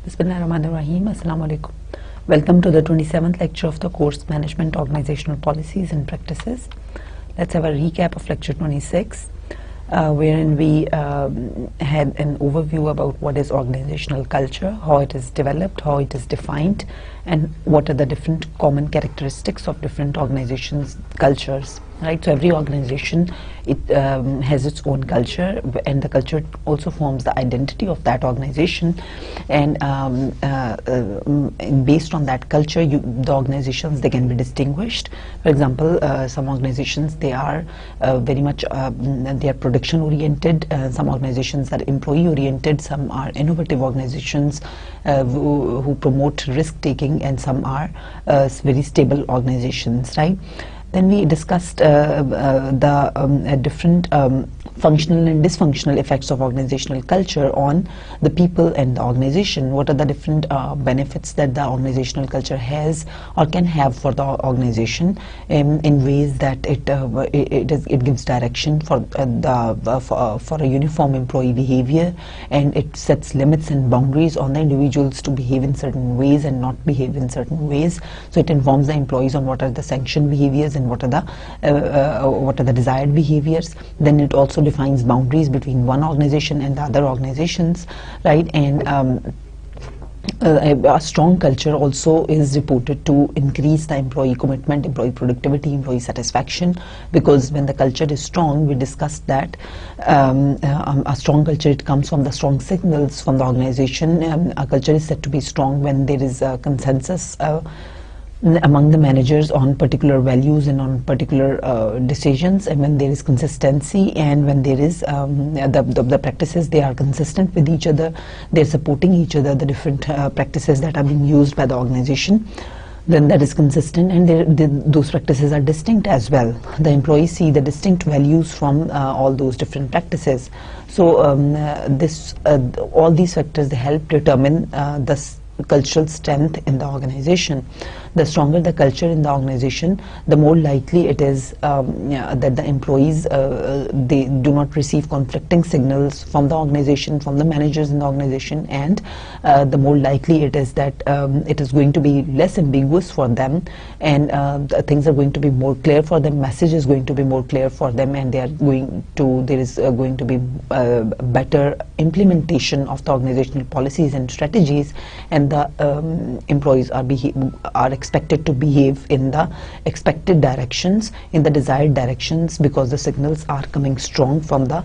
Bismillahirrahmanirrahim. Assalamu alaikum. Welcome to the 27th lecture of the course Management, Organizational Policies and Practices. Let's have a recap of lecture 26, wherein we had an overview about what is organizational culture, how it is developed, how it is defined, and what are the different common characteristics of different organizations' cultures. Right, so every organization has its own culture, and the culture also forms the identity of that organization. And based on that culture, the organizations, they can be distinguished. For example, some organizations, they are very much they are production oriented. Some organizations are employee oriented. Some are innovative organizations who promote risk taking, and some are very stable organizations. Right. Then we discussed the different functional and dysfunctional effects of organizational culture on the people and the organization. What are the different benefits that the organizational culture has or can have for the organization in ways that it gives direction for for a uniform employee behavior, and it sets limits and boundaries on the individuals to behave in certain ways and not behave in certain ways. So it informs the employees on what are the sanctioned behaviors and what are the desired behaviors. Then it also defines boundaries between one organization and the other organizations, right? And a strong culture also is reported to increase the employee commitment, employee productivity, employee satisfaction, because when the culture is strong, we discussed that a strong culture, it comes from the strong signals from the organization. A culture is said to be strong when there is a consensus among the managers on particular values and on particular decisions, and when there is consistency, and when there is the practices, they are consistent with each other, they're supporting each other, the different practices that are being used by the organization, then that is consistent, and those practices are distinct as well. The employees see the distinct values from all those different practices. So all these factors, they help determine the cultural strength in the organization. The stronger the culture in the organization, the more likely it is that the employees they do not receive conflicting signals from the organization, from the managers in the organization, and the more likely it is that it is going to be less ambiguous for them, and things are going to be more clear for them, message is going to be more clear for them, and there is going to be better implementation of the organizational policies and strategies, and the employees are expected to behave in the expected directions, in the desired directions, because the signals are coming strong from the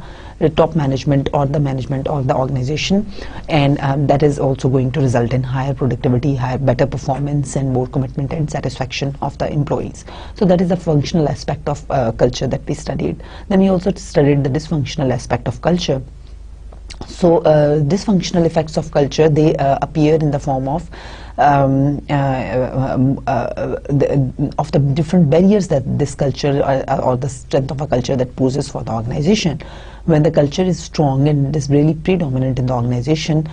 top management or the organization, and that is also going to result in higher productivity, better performance, and more commitment and satisfaction of the employees. So that is the functional aspect of culture that we studied. Then we also studied the dysfunctional aspect of culture. So dysfunctional effects of culture, they appear in the form of the different barriers that this culture or the strength of a culture that poses for the organization. When the culture is strong and is really predominant in the organization,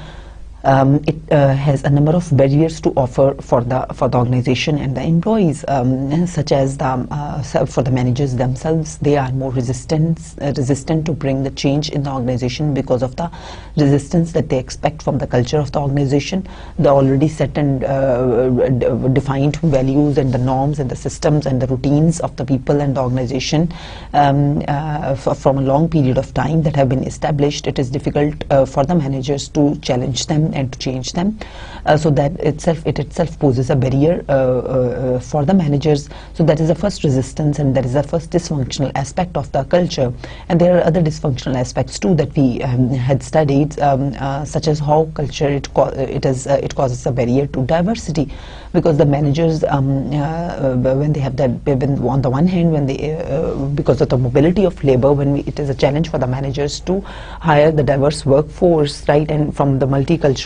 it has a number of barriers to offer for the organization and the employees, such as for the managers themselves. They are more resistant to bring the change in the organization because of the resistance that they expect from the culture of the organization, the already set and defined values and the norms and the systems and the routines of the people and the organization from a long period of time that have been established. It is difficult for the managers to challenge them and to change them, so that it itself poses a barrier for the managers. So that is the first resistance, and that is the first dysfunctional aspect of the culture. And there are other dysfunctional aspects too that we had studied, such as how culture it causes a barrier to diversity, because the managers when they have that, on the one hand, when they because of the mobility of labor, it is a challenge for the managers to hire the diverse workforce, right, and from the multicultural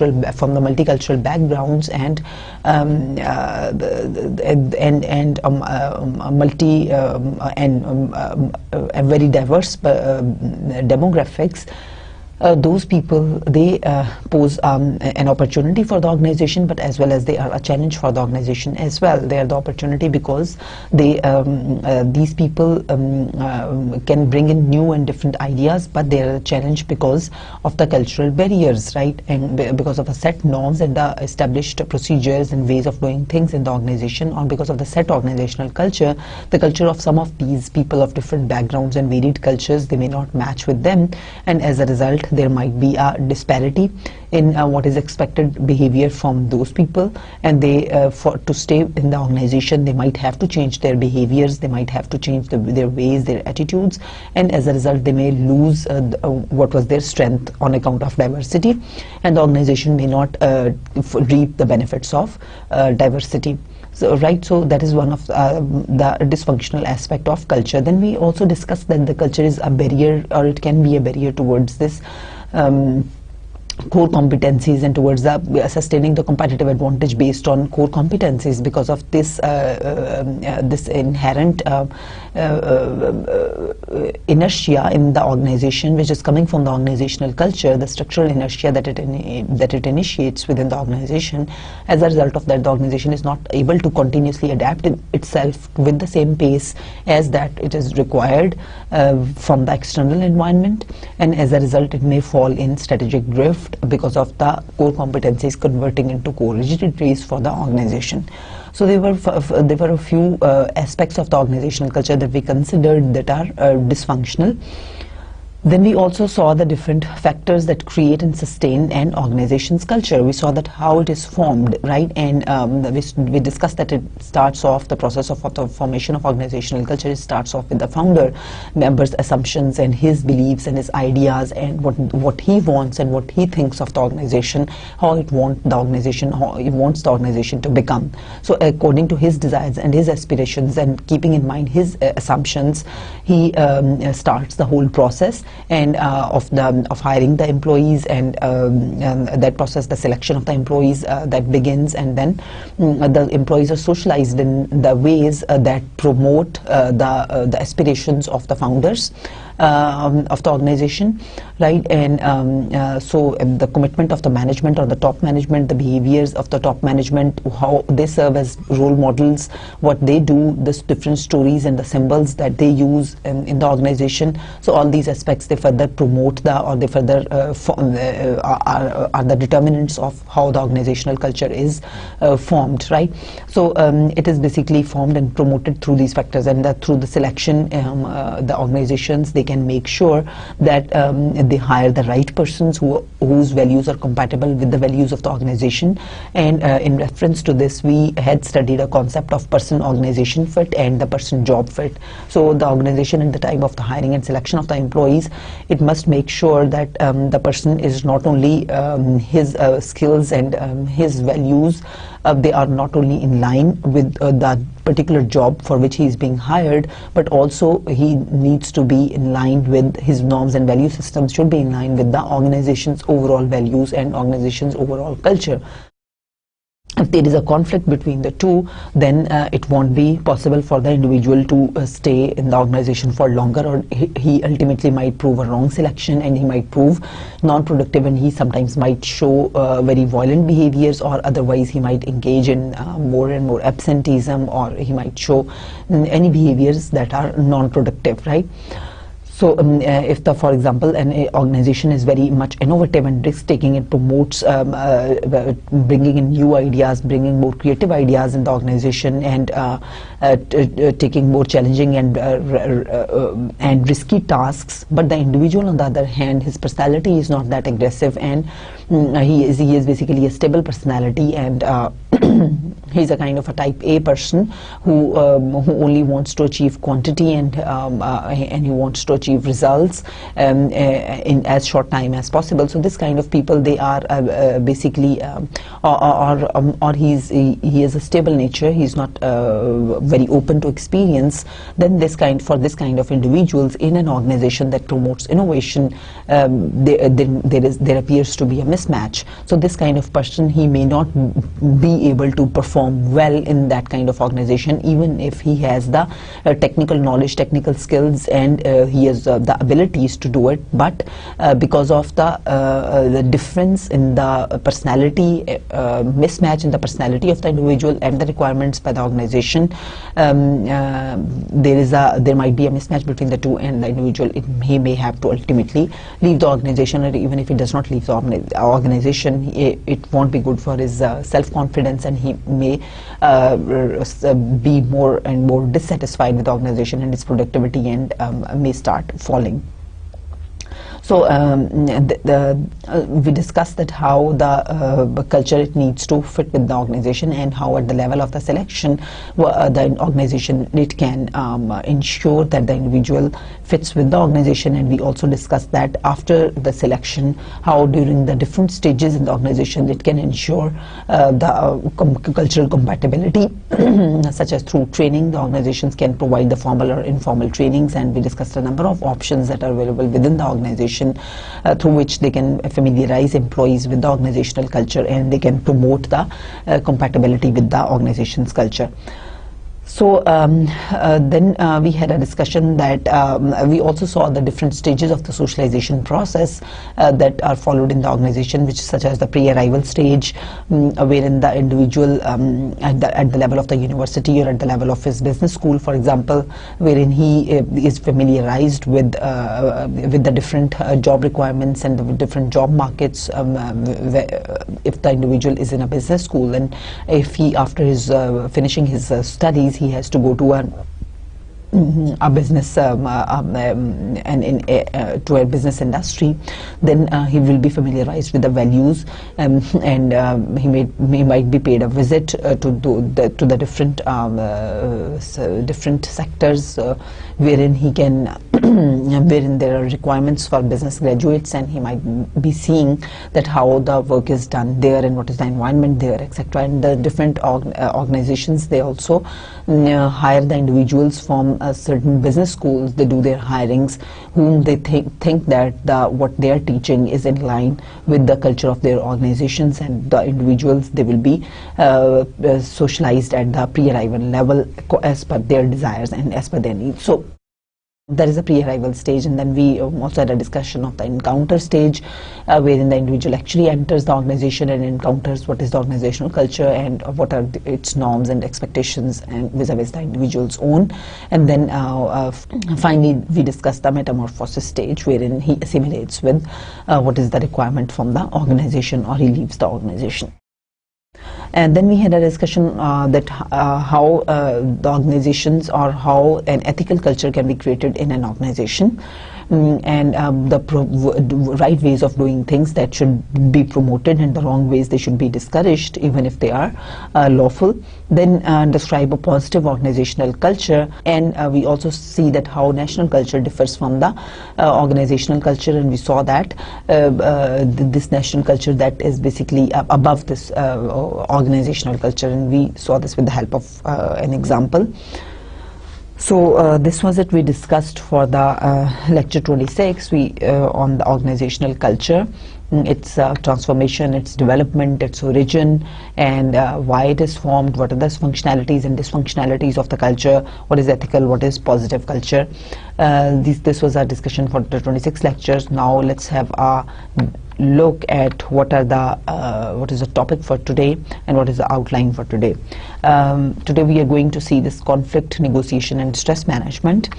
backgrounds and very diverse demographics. those people, they pose an opportunity for the organization, but as well as they are a challenge for the organization as well. They are the opportunity because they these people can bring in new and different ideas, but they are a challenge because of the cultural barriers, right? And because of the set norms and the established procedures and ways of doing things in the organization, or because of the set organizational culture, the culture of some of these people of different backgrounds and varied cultures, they may not match with them, and as a result there might be a disparity in what is expected behavior from those people, and they to stay in the organization they might have to change their behaviors, they might have to change their ways, their attitudes, and as a result they may lose what was their strength on account of diversity, and the organization may not reap the benefits of diversity. So, right, so that is one of the dysfunctional aspect of culture. Then we also discussed that the culture is a barrier, or it can be a barrier towards this core competencies and towards the sustaining the competitive advantage based on core competencies, because of this this inherent inertia in the organization, which is coming from the organizational culture, the structural inertia that it initiates within the organization. As a result of that, the organization is not able to continuously adapt itself with the same pace as that it is required from the external environment, and as a result it may fall in strategic drift because of the core competencies converting into core rigidities for the organization. So there were a few aspects of the organizational culture that we considered that are dysfunctional. Then we also saw the different factors that create and sustain an organization's culture. We saw that how it is formed, right? And we discussed that it starts off, the process of the formation of organizational culture, it starts off with the founder member's assumptions and his beliefs and his ideas and what he wants and what he thinks of the organization, how he wants the organization to become. So according to his desires and his aspirations, and keeping in mind his assumptions, he starts the whole process and of hiring the employees, and that process, the selection of the employees that begins, and then the employees are socialized in the ways that promote the aspirations of the founders of the organization, right? And so the commitment of the management or the top management, the behaviors of the top management, how they serve as role models, what they do, the different stories and the symbols that they use in the organization. So all these aspects, they further promote or they further are the determinants of how the organizational culture is formed, right? So it is basically formed and promoted through these factors, and through the selection, the organizations, they can make sure that they hire the right persons whose values are compatible with the values of the organization. And in reference to this, we had studied a concept of person-organization fit and the person-job fit. So the organization at the time of the hiring and selection of the employees, it must make sure that the person is not only his skills and his values, they are not only in line with that particular job for which he is being hired, but also he needs to be in line with his norms and value systems, should be in line with the organization's overall values and organization's overall culture. If there is a conflict between the two, then it won't be possible for the individual to stay in the organization for longer, or he ultimately might prove a wrong selection, and he might prove non-productive, and he sometimes might show very violent behaviors, or otherwise he might engage in more and more absenteeism, or he might show any behaviors that are non-productive, right? So if for example, an organization is very much innovative and risk-taking, it promotes bringing in new ideas, bringing more creative ideas in the organization, and taking more challenging and risky tasks. But the individual, on the other hand, his personality is not that aggressive, and he is basically a stable personality, and he's a kind of a type A person who only wants to achieve quantity, and he wants to achieve results in as short time as possible. So this kind of people, they are basically or he is a stable nature, he's not very open to experience. Then for this kind of individuals in an organization that promotes innovation, there appears to be a mismatch. So this kind of person, he may not be be able to perform well in that kind of organization, even if he has the technical knowledge, technical skills, and he has the abilities to do it. But because of the difference in the personality, mismatch in the personality of the individual and the requirements by the organization, there might be a mismatch between the two, and the individual, he may have to ultimately leave the organization. Or even if he does not leave the organization, it won't be good for his self-confidence, and he may be more and more dissatisfied with the organization, and his productivity and may start falling. So we discussed that how the culture, it needs to fit with the organization, and how at the level of the selection, the organization, it can ensure that the individual fits with the organization. And we also discussed that after the selection, how during the different stages in the organization, it can ensure the cultural compatibility, such as through training. The organizations can provide the formal or informal trainings, and we discussed a number of options that are available within the organization, through which they can familiarize employees with the organizational culture, and they can promote the compatibility with the organization's culture. So then we had a discussion that we also saw the different stages of the socialization process that are followed in the organization, which such as the pre-arrival stage, wherein the individual at the level of the university or at the level of his business school, for example, wherein he is familiarized with the different job requirements and the different job markets. If the individual is in a business school, and if he, after his finishing his studies, he has to go to a business to a business industry, then he will be familiarized with the values, and he might be paid a visit to the different sectors wherein he can wherein there are requirements for business graduates, and he might be seeing that how the work is done there and what is the environment there, etc. And the different organizations, they also hire the individuals from certain business schools. They do their hirings whom they think that what they are teaching is in line with the culture of their organizations, and the individuals, they will be socialized at the pre-arrival level as per their desires and as per their needs. So there is a pre-arrival stage, and then we also had a discussion of the encounter stage, wherein the individual actually enters the organization and encounters what is the organizational culture and what are its norms and expectations, and vis-a-vis the individual's own. And then finally we discussed the metamorphosis stage, wherein he assimilates with what is the requirement from the organization, or he leaves the organization. And then we had a discussion that how the organizations, or how an ethical culture can be created in an organization, and the right ways of doing things that should be promoted, and the wrong ways, they should be discouraged, even if they are lawful. Then describe a positive organizational culture, and we also see that how national culture differs from the organizational culture, and we saw that this national culture that is basically above this organizational culture, and we saw this with the help of an example. So this was it we discussed for the lecture 26 on the organizational culture, its transformation, its development, its origin, and why it is formed, what are the functionalities and dysfunctionalities of the culture, what is ethical, what is positive culture. This was our discussion for the 26 lectures. Now let's have a look at what is the topic for today and what is the outline for today. Today we are going to see this conflict, negotiation and stress management.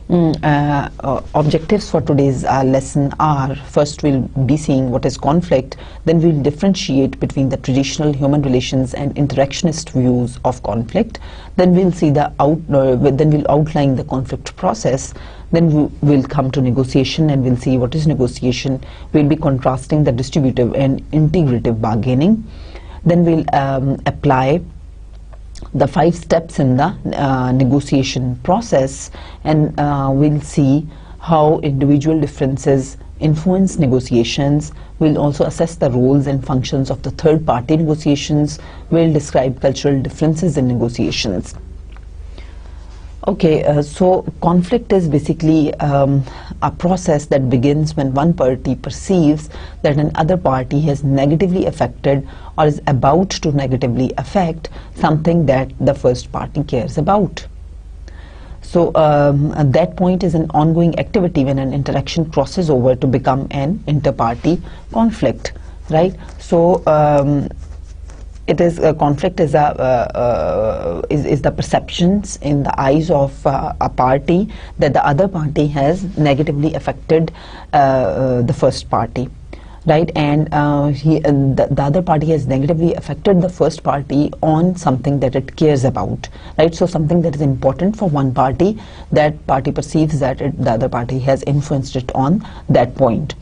Objectives for today's lesson are: first we'll be seeing what is conflict, then we'll differentiate between the traditional human relations and interactionist views of conflict, then we'll see then we'll outline the conflict process, then we'll come to negotiation and we'll see what is negotiation. We'll be contrasting the distributive and integrative bargaining. Then we'll apply the 5 steps in the negotiation process, and we'll see how individual differences influence negotiations. We'll also assess the roles and functions of the third party negotiations. We'll describe cultural differences in negotiations. Okay, so conflict is basically a process that begins when one party perceives that another party has negatively affected or is about to negatively affect something that the first party cares about. So at that point is an ongoing activity when an interaction crosses over to become an inter-party conflict, right? So it is conflict is is the perceptions in the eyes of a party that the other party has negatively affected the first party, right? And the other party has negatively affected the first party on something that it cares about, right? So something that is important for one party, that party perceives that the other party has influenced it on that point,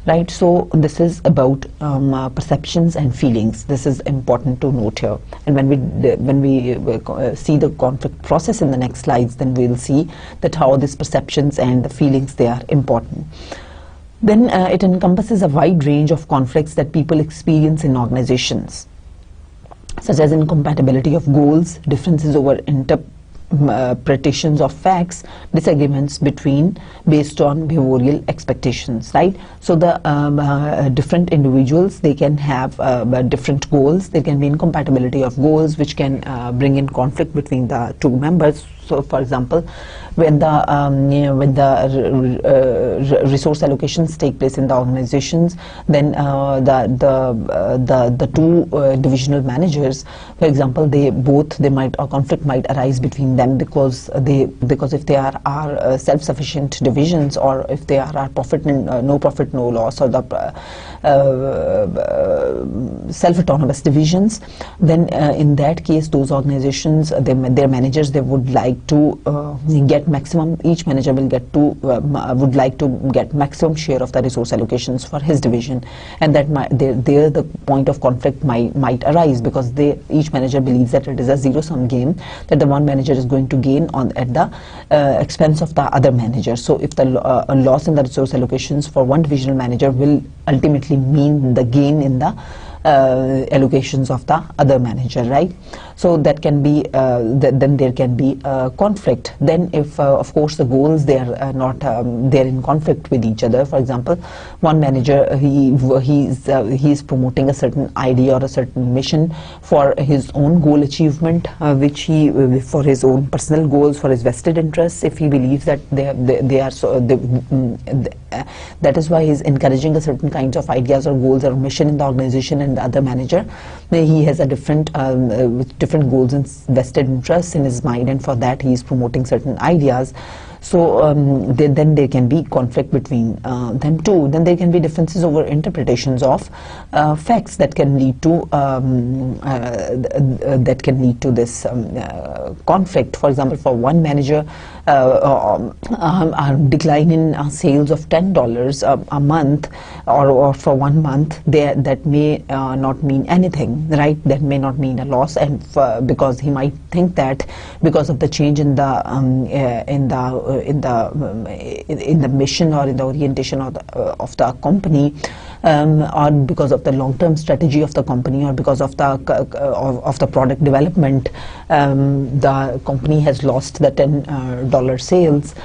right? So this is about perceptions and feelings. This is important to note here. And when we see the conflict process in the next slides, then we'll see that how these perceptions and the feelings, they are important. Then it encompasses a wide range of conflicts that people experience in organizations, such as incompatibility of goals, differences over interpretations of facts, disagreements based on behavioral expectations, right? So the different individuals, they can have different goals. There can be incompatibility of goals, which can bring in conflict between the two members. So, for example, when the resource allocations take place in the organizations, then the two divisional managers, for example, a conflict might arise between them because if they are self-sufficient divisions, or if they are no profit no loss, or the self-autonomous divisions, then in that case, those organizations, their managers, they would like to get maximum. Each manager would like to get maximum share of the resource allocations for his division, and that there the point of conflict might arise, because each manager believes that it is a zero-sum game, that the one manager is going to gain at the expense of the other manager. So if the loss in the resource allocations for one divisional manager will ultimately mean the gain in the allocations of the other manager, right? So that can be then there can be conflict. Then if of course the goals, they are not they're in conflict with each other. For example, one manager, he is promoting a certain idea or a certain mission for his own goal achievement, which he for his own personal goals, for his vested interests, if he believes that that is why he's encouraging a certain kinds of ideas or goals or mission in the organization, and the other manager, he has a different goals and vested interests in his mind, and for that he is promoting certain ideas. So then there can be conflict between them too. Then there can be differences over interpretations of facts that can lead to this conflict. For example, for one manager, a decline in sales of $10 a month, or for 1 month, that may not mean anything, right? That may not mean a loss, and because he might think that because of the change in the mission or in the orientation of the company, or because of the long-term strategy of the company, or because of the product development, the company has lost the $10 sales,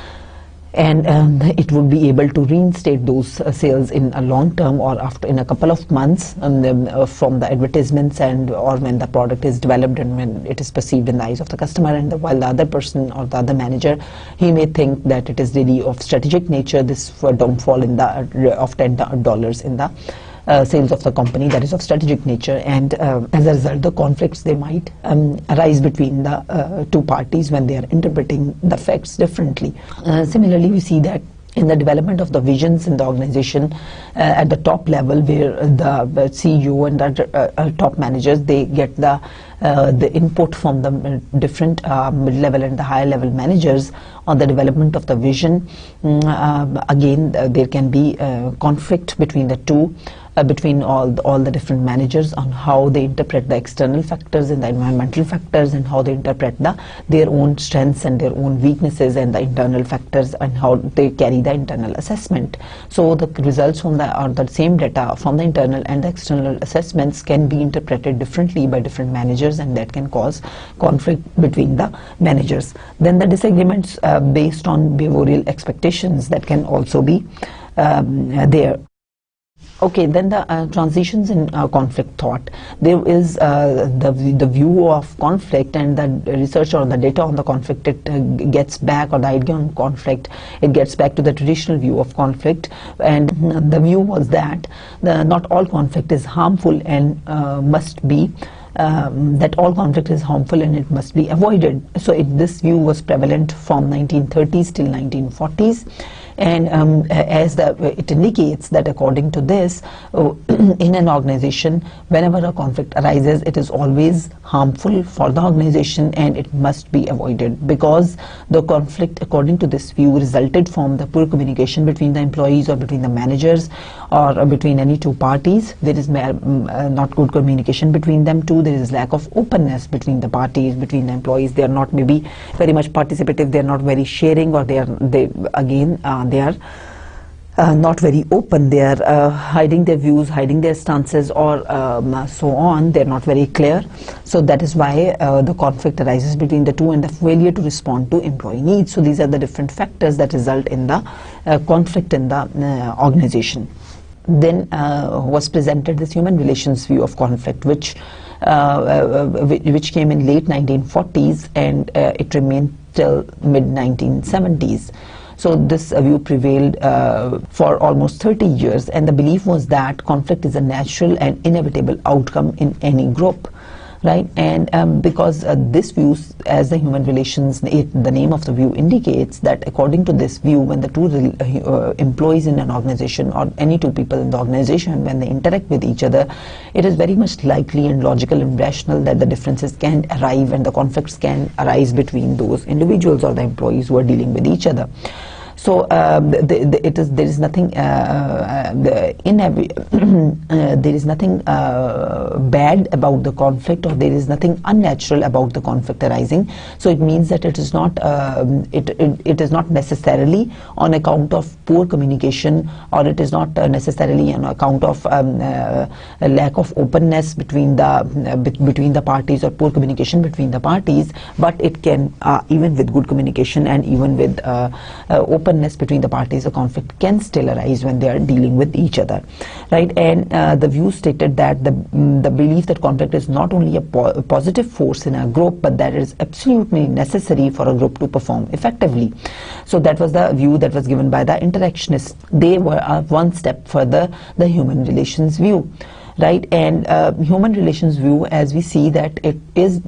and it would be able to reinstate those sales in a long term, or in a couple of months from the advertisements, or when the product is developed and when it is perceived in the eyes of the customer. And while the other person or the other manager, he may think that it is really of strategic nature, this downfall of $10 in the sales of the company, that is of strategic nature. And as a result, the conflicts, they might arise between the two parties when they are interpreting the facts differently. Similarly, we see that in the development of the visions in the organization, at the top level, where the CEO and the top managers, they get the input from the different mid-level and the higher level managers on the development of the vision. Again, there can be conflict between the two. between all the different managers on how they interpret the external factors and the environmental factors, and how they interpret their own strengths and their own weaknesses and the internal factors, and how they carry the internal assessment. So the results from the same data from the internal and the external assessments can be interpreted differently by different managers, and that can cause conflict between the managers. Then the disagreements based on behavioral expectations, that can also be there. Okay, then the transitions in conflict thought. There is the view of conflict, and the research or the data on the conflict, it gets back, or the idea on conflict, it gets back to the traditional view of conflict. And the view was that not all conflict is harmful and must be that all conflict is harmful and it must be avoided. So this view was prevalent from 1930s till 1940s. And as it indicates that according to this, in an organization, whenever a conflict arises, it is always harmful for the organization and it must be avoided, because the conflict, according to this view, resulted from the poor communication between the employees or between the managers or between any two parties. There is not good communication between them too. There is lack of openness between the parties, between the employees. They are not maybe very much participative. They are not very sharing, or they are not very open. They are hiding their views, hiding their stances, or so on. They are not very clear. So that is why the conflict arises between the two, and the failure to respond to employee needs. So these are the different factors that result in the conflict in the organization. Then was presented this human relations view of conflict, which came in late 1940s, and it remained till mid 1970s. So this view prevailed for almost 30 years, and the belief was that conflict is a natural and inevitable outcome in any group, right? And because this view, as the human relations, the name of the view indicates, that according to this view, when the two employees in an organization, or any two people in the organization, when they interact with each other, it is very much likely and logical and rational that the differences can arrive and the conflicts can arise between those individuals or the employees who are dealing with each other. So there is nothing there is nothing bad about the conflict, or there is nothing unnatural about the conflict arising. So it means that it is not it is not necessarily on account of poor communication, or it is not necessarily on account of a lack of openness between the parties, or poor communication between the parties, but it can even with good communication and even with openness between the parties, a conflict can still arise when they are dealing with each other, right? And the view stated that the belief that conflict is not only a positive force in a group, but that it is absolutely necessary for a group to perform effectively. So that was the view that was given by the interactionists. They were one step further, the human relations view, right? And human relations view, as we see that it is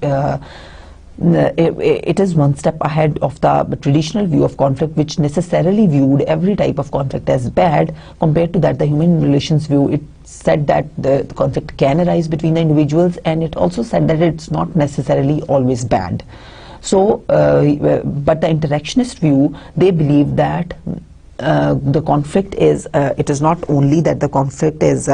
one step ahead of the traditional view of conflict, which necessarily viewed every type of conflict as bad. Compared to that, the human relations view, it said that the conflict can arise between the individuals, and it also said that it's not necessarily always bad. So but the interactionist view, they believe that the conflict is it is not only that the conflict is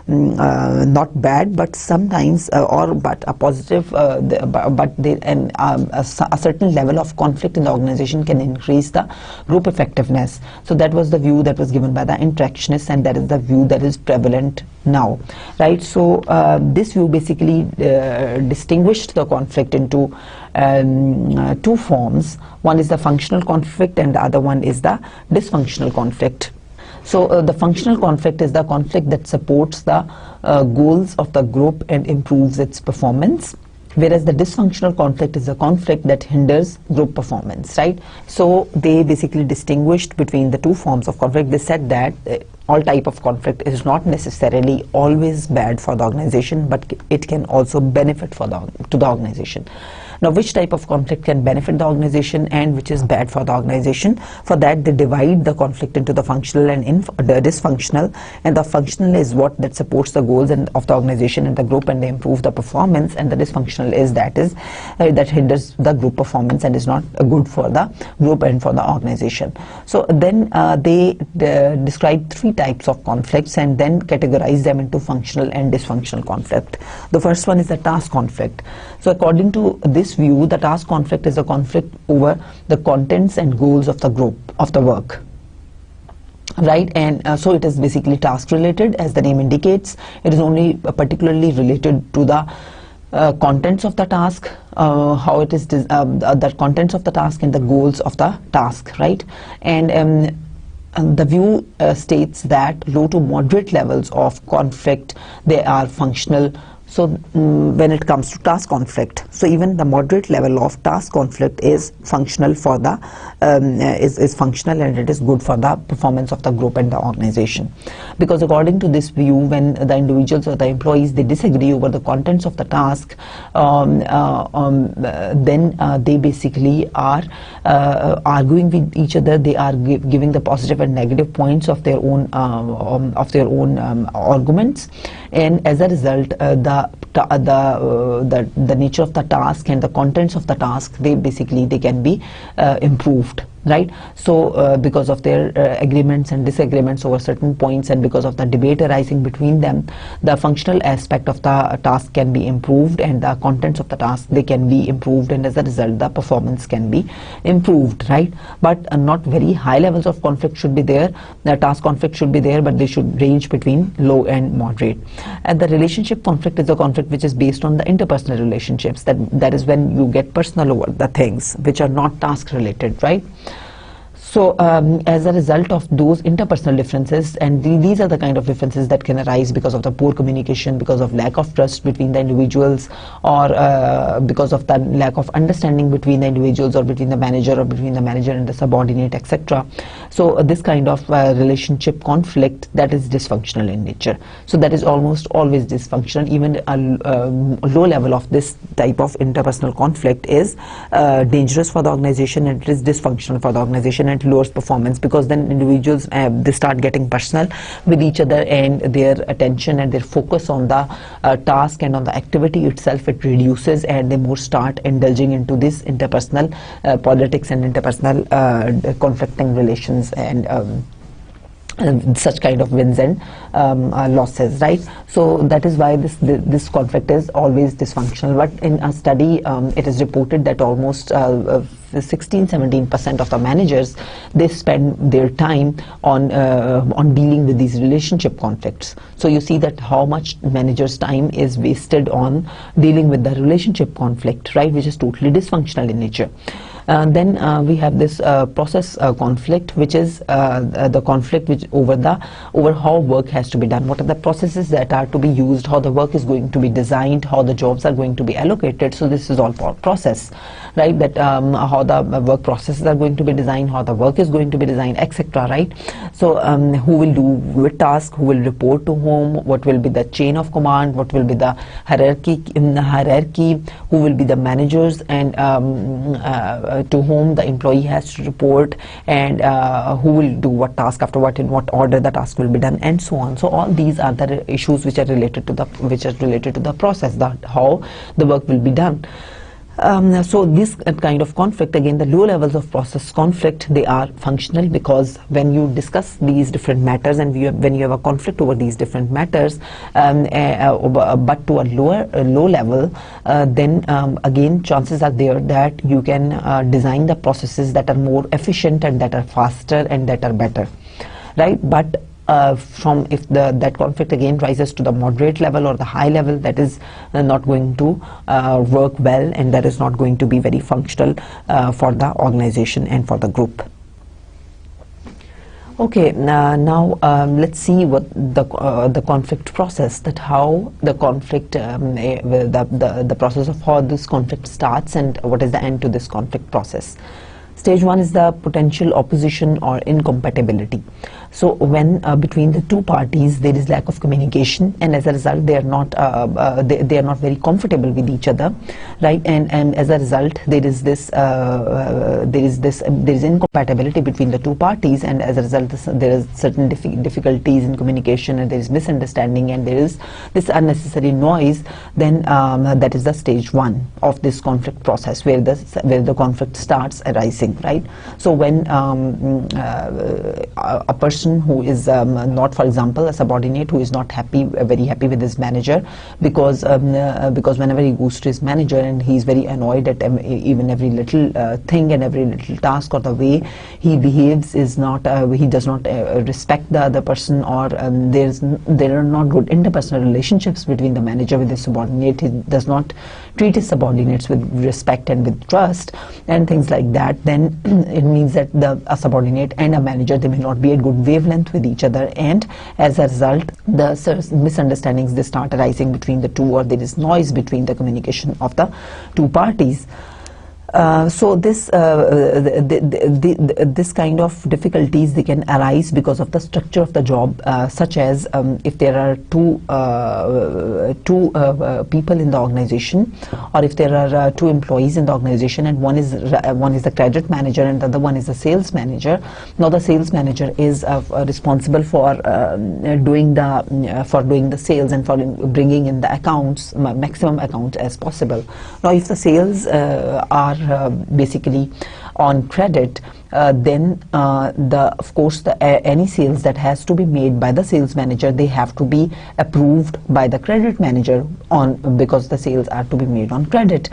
not bad, but sometimes but a positive but a certain level of conflict in the organization can increase the group effectiveness. So that was the view that was given by the interactionists, and that is the view that is prevalent now, right? So this view basically distinguished the conflict into two forms. One is the functional conflict, and the other one is the dysfunctional conflict. So the functional conflict is the conflict that supports the goals of the group and improves its performance, whereas the dysfunctional conflict is a conflict that hinders group performance, right? So they basically distinguished between the two forms of conflict. They said that all type of conflict is not necessarily always bad for the organization, but it can also benefit to the organization. Now, which type of conflict can benefit the organization and which is bad for the organization? For that, they divide the conflict into the functional and the dysfunctional. And the functional is what that supports the goals of the organization and the group, and they improve the performance. And the dysfunctional is that hinders the group performance and is not good for the group and for the organization. So then they describe 3 types of conflicts and then categorize them into functional and dysfunctional conflict. The first one is the task conflict. So according to this view, the task conflict is a conflict over the contents and goals of the group of the work. Right, and so it is basically task related, as the name indicates. It is only particularly related to the contents of the task, how it is the contents of the task and the goals of the task, right? And the view states that low to moderate levels of conflict, they are functional. So when it comes to task conflict, so even the moderate level of task conflict is functional for the is functional, and it is good for the performance of the group and the organization. Because according to this view, when the individuals or the employees, they disagree over the contents of the task, then they basically are arguing with each other. They are giving the positive and negative points of their own arguments, and as a result, the nature of the task and the contents of the task, they can be improved. Right, so because of their agreements and disagreements over certain points, and because of the debate arising between them, the functional aspect of the task can be improved, and the contents of the task, they can be improved, and as a result, the performance can be improved. Right, but not very high levels of conflict should be there. The task conflict should be there, but they should range between low and moderate. And the relationship conflict is a conflict which is based on the interpersonal relationships. That is when you get personal over the things which are not task related. Right. So as a result of those interpersonal differences, and these are the kind of differences that can arise because of the poor communication, because of lack of trust between the individuals, or because of the lack of understanding between the individuals, or between the manager, or between the manager and the subordinate, etc. So this kind of relationship conflict, that is dysfunctional in nature. So that is almost always dysfunctional. Even a low level of this type of interpersonal conflict is dangerous for the organization, and it is dysfunctional for the organization, and lowers performance, because then individuals they start getting personal with each other, and their attention and their focus on the task and on the activity itself, it reduces, and they more start indulging into this interpersonal politics and interpersonal conflicting relations, and such kind of wins and losses, right? So that is why this conflict is always dysfunctional. But in a study, it is reported that almost 16-17% of the managers, they spend their time on dealing with these relationship conflicts. So you see that how much managers' time is wasted on dealing with the relationship conflict, right, which is totally dysfunctional in nature. Then we have this process conflict, which is the conflict which over how work has to be done, what are the processes that are to be used, how the work is going to be designed, how the jobs are going to be allocated. So this is all for process, right, that how the work processes are going to be designed, how the work is going to be designed, etc. Right. So who will do what task, who will report to whom, what will be the chain of command, what will be the hierarchy in the hierarchy, who will be the managers, and to whom the employee has to report, and who will do what task after what, in what order the task will be done, and so on. So all these are the issues which are related to the process, how the work will be done. So this kind of conflict, again, the low levels of process conflict, they are functional, because when you discuss these different matters, and when you have a conflict over these different matters, but to a low level, then again chances are there that you can design the processes that are more efficient, and that are faster, and that are better, right? But if that conflict again rises to the moderate level or the high level, that is not going to work well, and that is not going to be very functional for the organization and for the group. Okay, now let's see what the conflict process, that how the conflict, the process of how this conflict starts, and what is the end to this conflict process. Stage 1 is the potential opposition or incompatibility. So when between the two parties there is lack of communication, and as a result they are not very comfortable with each other, right? And as a result there is incompatibility between the two parties, and as a result there is certain difficulties in communication, and there is misunderstanding, and there is this unnecessary noise. Then that is the stage 1 of this conflict process, where the conflict starts arising, right? So when a person who is not, for example, a subordinate who is not very happy with his manager, because whenever he goes to his manager and he's very annoyed at even every little thing and every little task, or the way he behaves is not, he does not respect the other person, or there are not good interpersonal relationships between the manager with his subordinate. He does not treat his subordinates with respect and with trust and things like that. Then it means that a subordinate and a manager, they may not be at good wavelength with each other, and as a result the misunderstandings, they start arising between the two, or there is noise between the communication of the two parties. So this kind of difficulties, they can arise because of the structure of the job, such as if there are two people in the organization, or if there are two employees in the organization, and one is the credit manager and the other one is the sales manager. Now the sales manager is responsible for doing the sales and for bringing in the accounts, maximum accounts as possible. Now if the sales are basically on credit, then of course any sales that has to be made by the sales manager, they have to be approved by the credit manager because the sales are to be made on credit,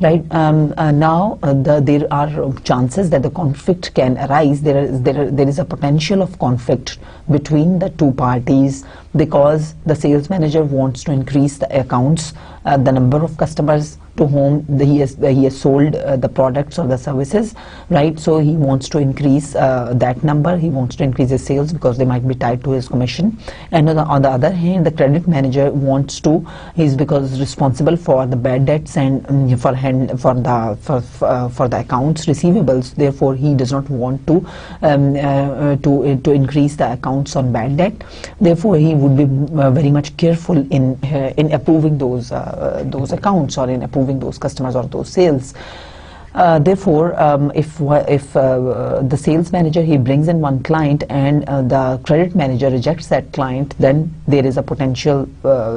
right? Now there are chances that the conflict can arise. There is a potential of conflict between the two parties, because the sales manager wants to increase the accounts, the number of customers to whom he has sold the products or the services, right? So he wants to increase that number. He wants to increase his sales because they might be tied to his commission. And on the other hand, the credit manager wants to, because responsible for the bad debts and for the accounts receivables. Therefore, he does not want to increase the accounts on bad debt. Therefore, he would be very much careful in approving those accounts, or in approving those customers or those sales. Therefore, if the sales manager, he brings in one client and the credit manager rejects that client, then there is a potential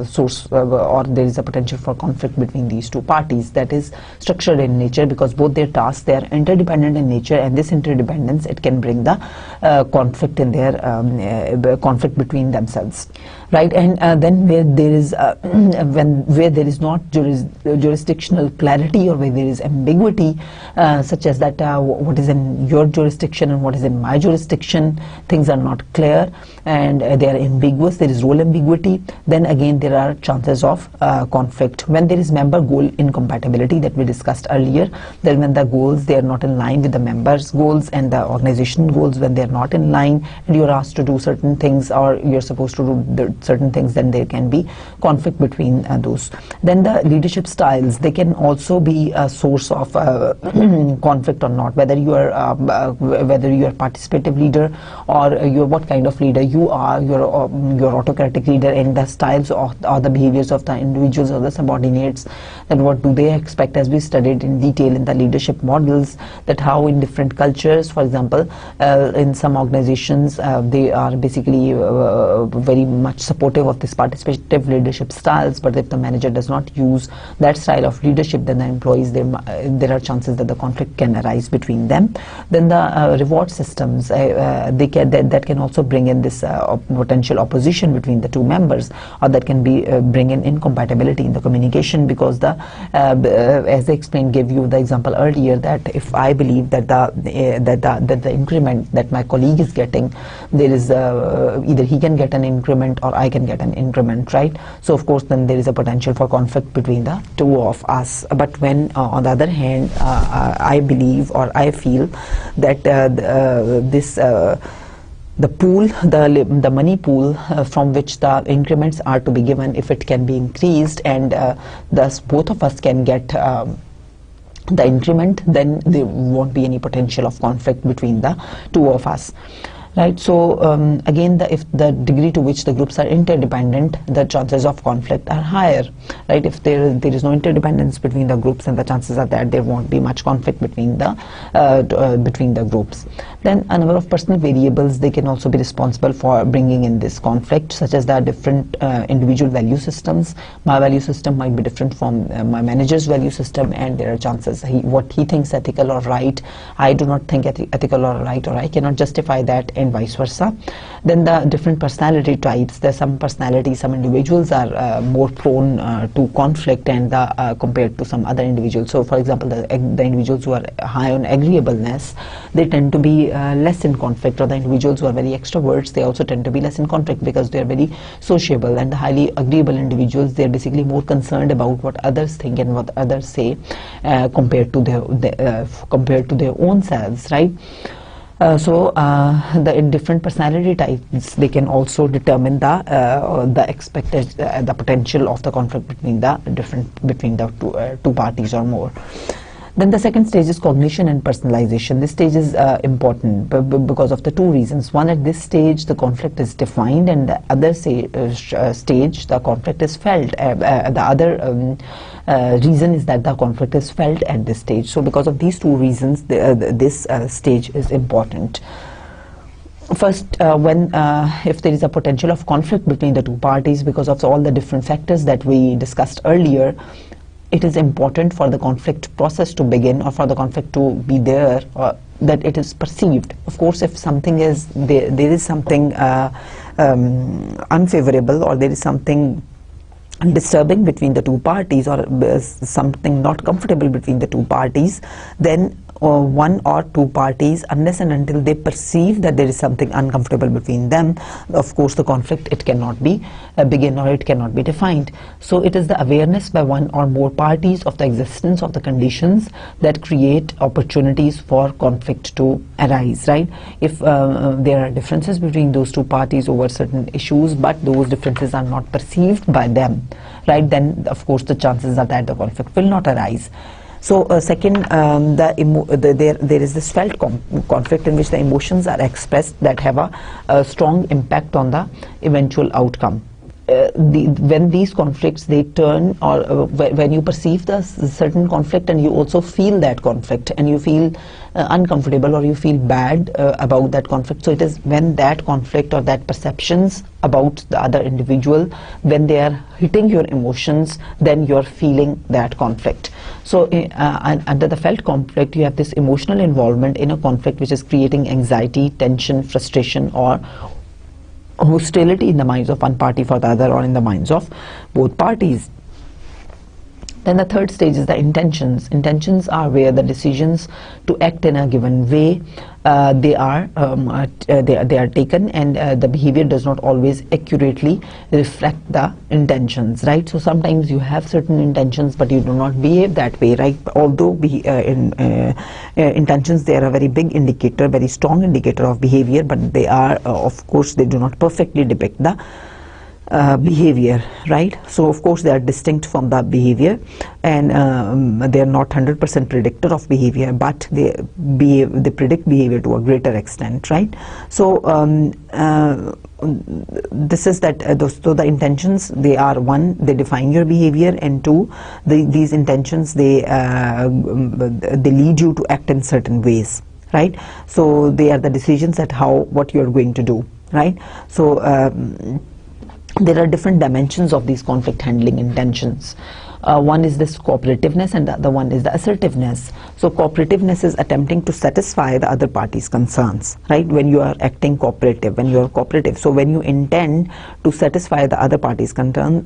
source or there is a potential for conflict between these two parties that is structured in nature, because both their tasks, they are interdependent in nature, and this interdependence, it can bring the conflict in their conflict between themselves, right? And then where there is where there is not jurisdictional clarity, or where there is ambiguity, such as that what is in your jurisdiction and what is in my jurisdiction, things are not clear and they are ambiguous, there is role ambiguity, then again there are chances of conflict. When there is member goal incompatibility that we discussed earlier, then when the goals, they are not in line with the members' goals and the organization goals, when they are not in line and you are asked to do certain things, or you are supposed to do certain things, then there can be conflict between those. Then the leadership styles, they can also be a source of conflict or not, whether you are participative leader, or what kind of leader you are, your autocratic leader, and the styles or the behaviors of the individuals or the subordinates, then what do they expect, as we studied in detail in the leadership models, that how in different cultures, for example, in some organizations they are basically very much supportive of this participative leadership styles, but if the manager does not use that style of leadership, then the employees, there are chances that the conflict can arise between them. Then the reward systems, that can also bring in this potential opposition between the two members, or that can be bring in incompatibility in the communication, because as I explained, gave you the example earlier, that if I believe that the increment that my colleague is getting, there is either he can get an increment or I can get an increment, right? So of course then there is a potential for conflict between the two of us. But when on the other hand, I believe, or I feel that the pool, the money pool from which the increments are to be given, if it can be increased, and thus both of us can get the increment, then there won't be any potential of conflict between the two of us. right? So again, if the degree to which the groups are interdependent, the chances of conflict are higher, right? If there is no interdependence between the groups, then the chances are that there won't be much conflict between the groups. Then a number of personal variables, they can also be responsible for bringing in this conflict, such as the different individual value systems. My value system might be different from my manager's value system, and there are chances what he thinks ethical or right, I do not think ethical or right, or I cannot justify that, and vice versa. Then the different personality types, there's some personalities, some individuals are more prone to conflict and compared to some other individuals. So for example, the individuals who are high on agreeableness, they tend to be less in conflict, or the individuals who are very extroverts, they also tend to be less in conflict because they are very sociable. And the highly agreeable individuals, they are basically more concerned about what others think and what others say compared to their own selves, right? So the different personality types, they can also determine the expected the potential of the conflict between the two parties or more. Then the second stage is cognition and personalization. This stage is important because of the two reasons. One, at this stage the conflict is defined, and the other stage the conflict is felt. The other reason is that the conflict is felt at this stage. So because of these two reasons, this stage is important. First, if there is a potential of conflict between the two parties because of all the different factors that we discussed earlier, it is important for the conflict process to begin, or for the conflict to be there, or that it is perceived. Of course, if something is there is something unfavorable, or there is something disturbing between the two parties, or something not comfortable between the two parties, then one or two parties, unless and until they perceive that there is something uncomfortable between them, of course the conflict, it cannot be begin, or it cannot be defined. So it is the awareness by one or more parties of the existence of the conditions that create opportunities for conflict to arise, right? If there are differences between those two parties over certain issues, but those differences are not perceived by them, right, then of course the chances are that the conflict will not arise. So second, there is this felt conflict in which the emotions are expressed that have a strong impact on the eventual outcome. When these conflicts, they turn, or when you perceive the certain conflict and you also feel that conflict, and you feel uncomfortable, or you feel bad about that conflict, so it is when that conflict or that perceptions about the other individual, when they are hitting your emotions, then you're feeling that conflict. So under the felt conflict, you have this emotional involvement in a conflict which is creating anxiety, tension, frustration, or hostility in the minds of one party for the other, or in the minds of both parties. Then the third stage is the intentions. Intentions are where the decisions to act in a given way, they are taken, and the behavior does not always accurately reflect the intentions, right? So sometimes you have certain intentions, but you do not behave that way, right? Although intentions, they are a very big indicator, very strong indicator of behavior, but they are, of course, they do not perfectly depict the behavior, right? So of course they are distinct from the behavior, and they are not 100% predictor of behavior, but they predict behavior to a greater extent, right? So this is that so the intentions, they are, one, they define your behavior, and two, these intentions, they lead you to act in certain ways, right? So they are the decisions that what you are going to do, right? So there are different dimensions of these conflict handling intentions. One is this cooperativeness, and the other one is the assertiveness. So cooperativeness is attempting to satisfy the other party's concerns, right? When you are acting cooperative, when you are cooperative, so when you intend to satisfy the other party's concerns,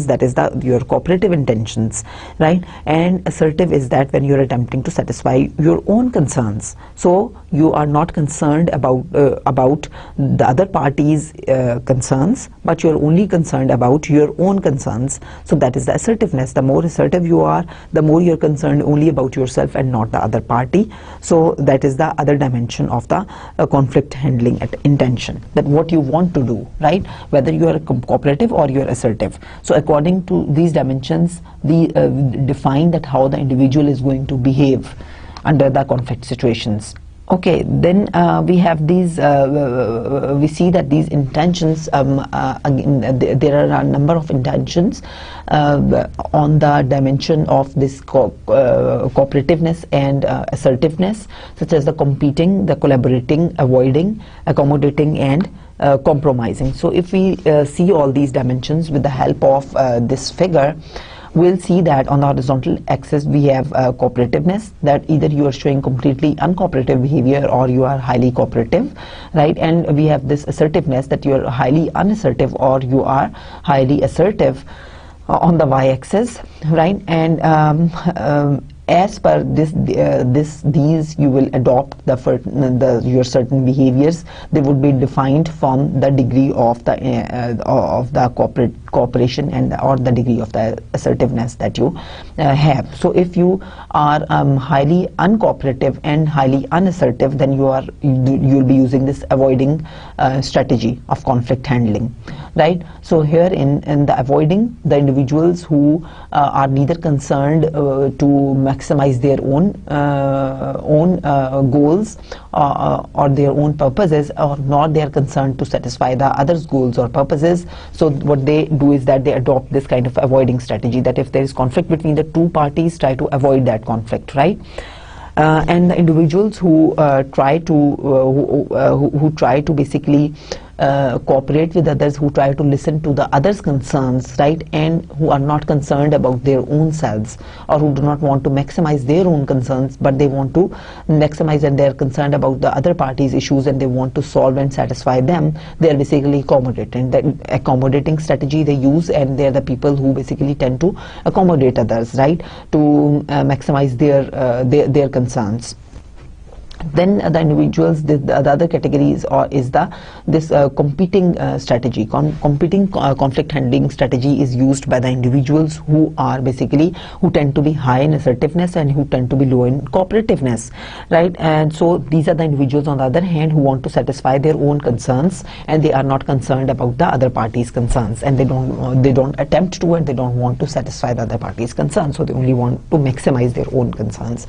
that is your cooperative intentions, right? And assertive is that when you are attempting to satisfy your own concerns, so you are not concerned about the other party's concerns, but you are only concerned about your own concerns. So that is the assertiveness. The more assertive you are, the more you're concerned only about yourself and not the other party. So that is the other dimension of the conflict handling intention, that what you want to do, right? Whether you are cooperative or you're assertive. So according to these dimensions, we define that how the individual is going to behave under the conflict situations. Okay, then we have these, we see that these intentions, again, there are a number of intentions on the dimension of this cooperativeness and assertiveness, such as the competing, the collaborating, avoiding, accommodating, and compromising. So if we see all these dimensions with the help of this figure, we'll see that on the horizontal axis we have cooperativeness, that either you are showing completely uncooperative behavior or you are highly cooperative, right? And we have this assertiveness, that you are highly unassertive or you are highly assertive on the y-axis, right? And as per these you will adopt your certain behaviors. They would be defined from the degree of the cooperation and or the degree of the assertiveness that you have. So if you are highly uncooperative and highly unassertive, then you'll be using this avoiding strategy of conflict handling, right? So here in the avoiding, the individuals who are neither concerned to maximize their own goals or their own purposes, or nor they are concerned to satisfy the others' goals or purposes. So what they do is that they adopt this kind of avoiding strategy, that if there is conflict between the two parties, try to avoid that conflict, right? And the individuals who try to basically cooperate with others, who try to listen to the others' concerns, right, and who are not concerned about their own selves, or who do not want to maximize their own concerns, but they want to maximize, and they are concerned about the other party's issues and they want to solve and satisfy them. They are basically accommodating. The accommodating strategy they use, and they are the people who basically tend to accommodate others, right, to maximize their concerns. Then the individuals, the other categories is this competing strategy. Competing conflict handling strategy is used by the individuals who tend to be high in assertiveness and who tend to be low in cooperativeness, right? And so these are the individuals, on the other hand, who want to satisfy their own concerns, and they are not concerned about the other party's concerns, and they don't attempt to, and they don't want to satisfy the other party's concerns. So they only want to maximize their own concerns.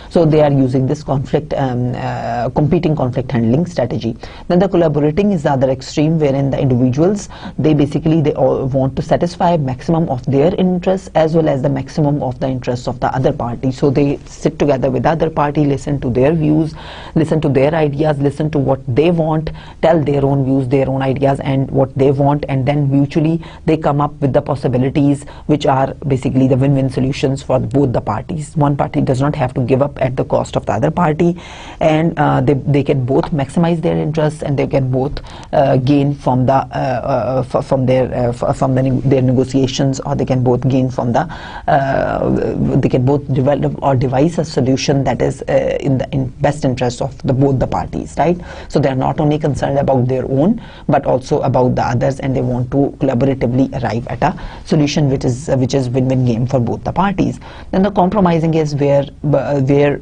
So they are using this competing conflict handling strategy. Then the collaborating is the other extreme, wherein the individuals, they all want to satisfy maximum of their interests as well as the maximum of the interests of the other party. So they sit together with the other party, listen to their views, listen to their ideas, listen to what they want, tell their own views, their own ideas and what they want, and then mutually they come up with the possibilities which are basically the win-win solutions for both the parties. One party does not have to give up at the cost of the other party, and they can both maximize their interests, and they can both gain from their negotiations, or they can both gain from they can both develop or devise a solution that is in best interest of both the parties, right? So they are not only concerned about their own but also about the others, and they want to collaboratively arrive at a solution which is win-win game for both the parties. Then the compromising is where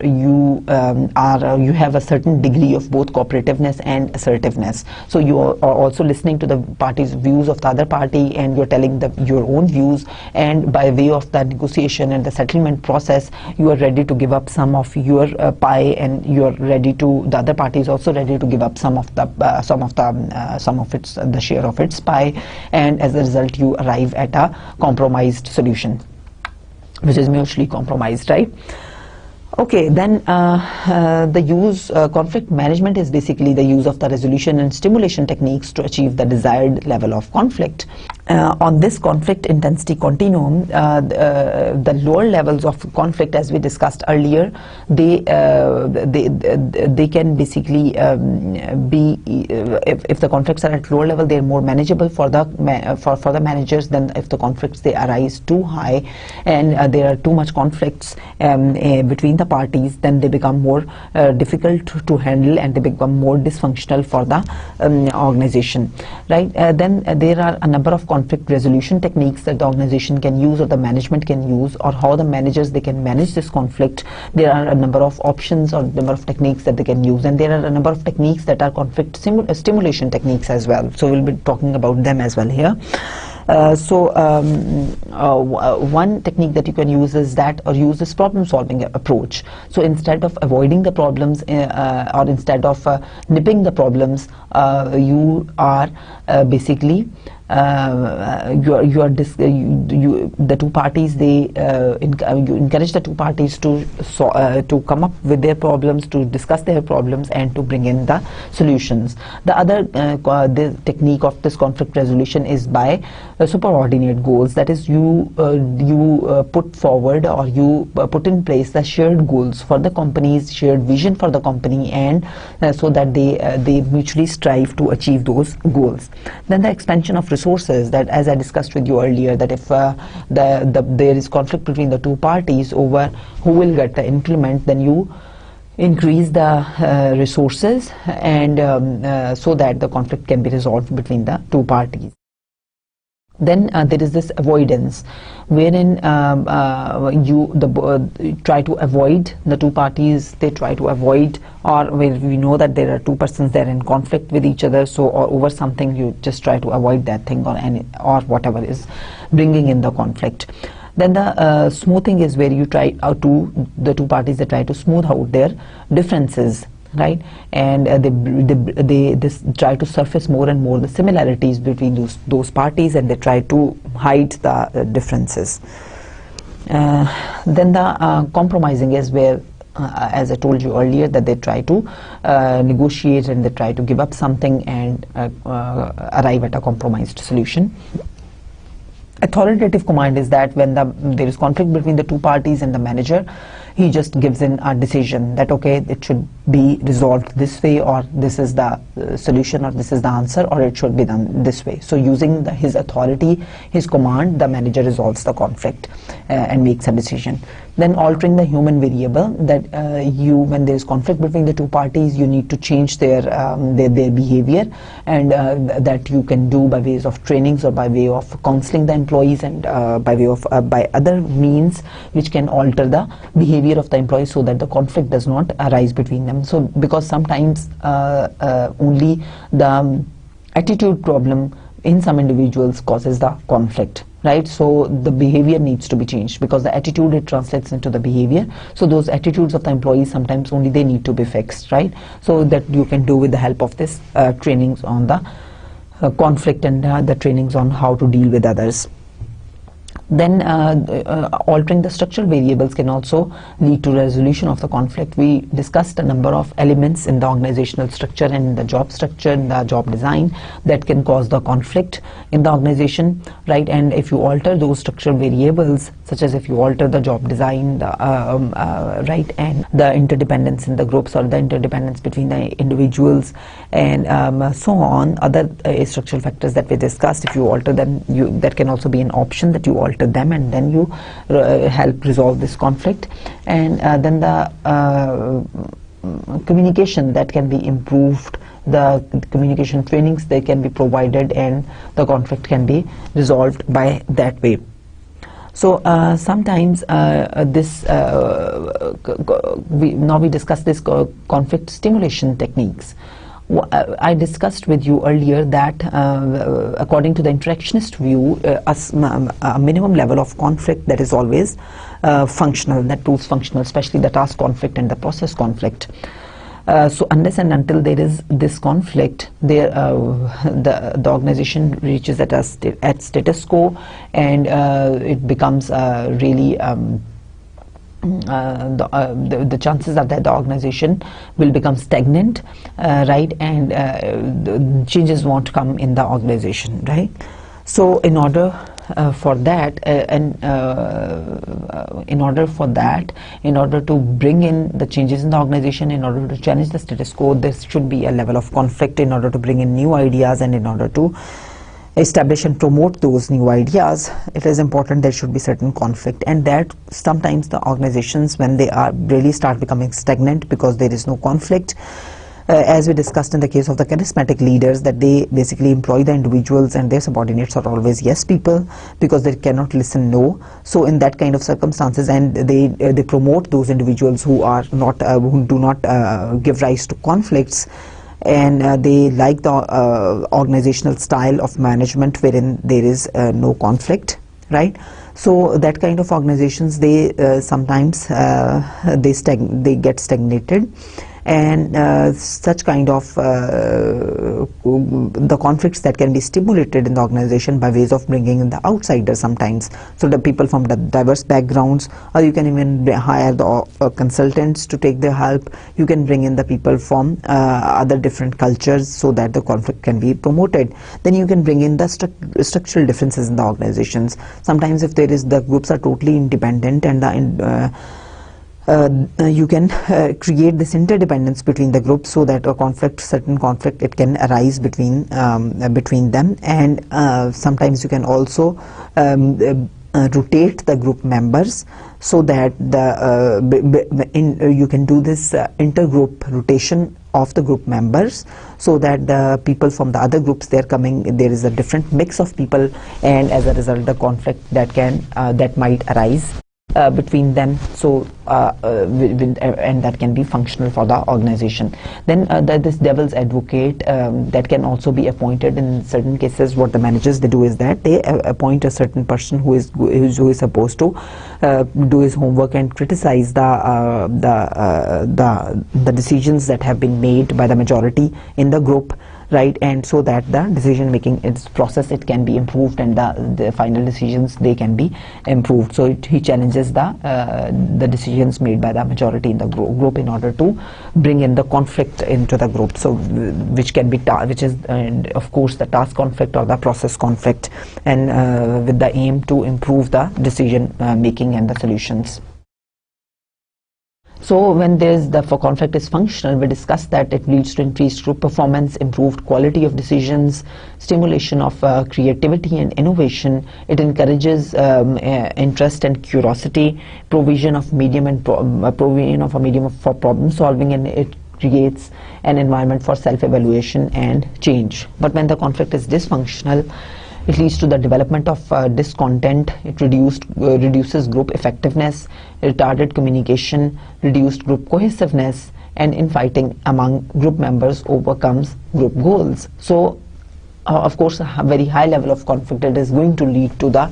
you have a certain degree of both cooperativeness and assertiveness. So you are also listening to the party's views of the other party, and you're telling your own views, and by way of the negotiation and the settlement process, you are ready to give up some of your pie, and the other party is also ready to give up the share of its pie, and as a result you arrive at a compromised solution, which is mutually compromised, right? Okay, then conflict management is basically the use of the resolution and stimulation techniques to achieve the desired level of conflict. On this conflict intensity continuum, the lower levels of conflict, as we discussed earlier, they can basically be, if the conflicts are at lower level, they are more manageable for the managers than if the conflicts they arise too high and there are too much conflicts between the parties, then they become more difficult to handle, and they become more dysfunctional for the organization, right? Then there are a number of conflict resolution techniques that the organization can use, or the management can use, or how the managers they can manage this conflict. There are a number of options or number of techniques that they can use, and there are a number of techniques that are conflict stimulation techniques as well. So we'll be talking about them as well here. One technique that you can use is that, or use this problem solving approach. So instead of avoiding the problems or instead of nipping the problems, you are basically the two parties, you encourage the two parties to come up with their problems, to discuss their problems, and to bring in the solutions. The other the technique of this conflict resolution is by superordinate goals. That is, you put forward, or you put in place the shared goals for the company's shared vision for the company, and so that they mutually strive to achieve those goals. Then the expansion of resources, that as I discussed with you earlier, that if there is conflict between the two parties over who will get the increment, then you increase the resources, and so that the conflict can be resolved between the two parties. Then there is this avoidance, wherein you try to avoid, the two parties, they try to avoid, or where we know that there are two persons, they're in conflict with each other, so or over something, you just try to avoid that thing, or whatever is bringing in the conflict. Then the smoothing is where you try the two parties, they try to smooth out their differences, right, and they try to surface more and more the similarities between those parties, and they try to hide the differences. Then the compromising is where, as I told you earlier, that they try to negotiate, and they try to give up something and arrive at a compromised solution. Authoritative command is that when there is conflict between the two parties and the manager, he just gives in a decision that, okay, it should be resolved this way, or this is the solution, or this is the answer, or it should be done this way. So using his authority, his command, the manager resolves the conflict and makes a decision. Then altering the human variable, that when there is conflict between the two parties, you need to change their behavior, and that you can do by ways of trainings, or by way of counseling the employees, and by other means which can alter the behavior of the employees, so that the conflict does not arise between them. So because sometimes only the attitude problem in some individuals causes the conflict, right? So the behavior needs to be changed, because the attitude, it translates into the behavior. So those attitudes of the employees, sometimes only they need to be fixed, right? So that you can do with the help of this trainings on the conflict, and the trainings on how to deal with others. Then altering the structural variables can also lead to resolution of the conflict. We discussed a number of elements in the organizational structure and in the job structure, in the job design, that can cause the conflict in the organization, right? And if you alter those structural variables, such as if you alter the job design, right, and the interdependence in the groups, or the interdependence between the individuals, and so on, other structural factors that we discussed, if you alter them, that can also be an option, that you alter them, and then you help resolve this conflict. And then the communication, that can be improved, the communication trainings, they can be provided, and the conflict can be resolved by that way. So sometimes we discuss this conflict stimulation techniques. I discussed with you earlier that according to the interactionist view, a minimum level of conflict that is always functional, that proves functional, especially the task conflict and the process conflict. So unless and until there is this conflict, the organization reaches at status quo, and it becomes really the chances are that the organization will become stagnant, right, and the changes won't come in the organization, right? So in order for that, in order to bring in the changes in the organization, in order to challenge the status quo, there should be a level of conflict, in order to bring in new ideas, and in order to establish and promote those new ideas, it is important there should be certain conflict. And that sometimes the organizations, when they are really start becoming stagnant because there is no conflict, as we discussed in the case of the charismatic leaders, that they basically employ the individuals, and their subordinates are always yes people, because they cannot listen no. So in that kind of circumstances, and they promote those individuals who are not who do not give rise to conflicts, and they like the organizational style of management wherein there is no conflict, right? So that kind of organizations, they sometimes they get stagnated, and such kind of the conflicts that can be stimulated in the organization by ways of bringing in the outsiders sometimes, so the people from the diverse backgrounds, or you can even hire the consultants to take their help. You can bring in the people from other different cultures so that the conflict can be promoted. Then you can bring in the structural differences in the organizations. Sometimes if there is, the groups are totally independent, and the you can create this interdependence between the groups, so that a certain conflict, it can arise between them. And sometimes you can also rotate the group members, so that you can do this intergroup rotation of the group members, so that the people from the other groups, they're coming, there is a different mix of people, and as a result the conflict that might arise between them, so and that can be functional for the organization. Then this devil's advocate that can also be appointed in certain cases. What the managers, they do is that they appoint a certain person who is supposed to do his homework and criticize the decisions that have been made by the majority in the group, right? And so that the decision making process, it can be improved, and the final decisions, they can be improved. So he challenges the decisions made by the majority in the group in order to bring in the conflict into the group, so which is of course the task conflict or the process conflict, and with the aim to improve the decision making and the solutions. So when the conflict is functional, we discussed that it leads to increased group performance, improved quality of decisions, stimulation of creativity and innovation. It encourages interest and curiosity, provision of a medium for problem solving, and it creates an environment for self-evaluation and change. But when the conflict is dysfunctional, it leads to the development of discontent. It reduces group effectiveness, retarded communication, reduced group cohesiveness, and infighting among group members overcomes group goals. So of course, a very high level of conflict, it is going to lead to the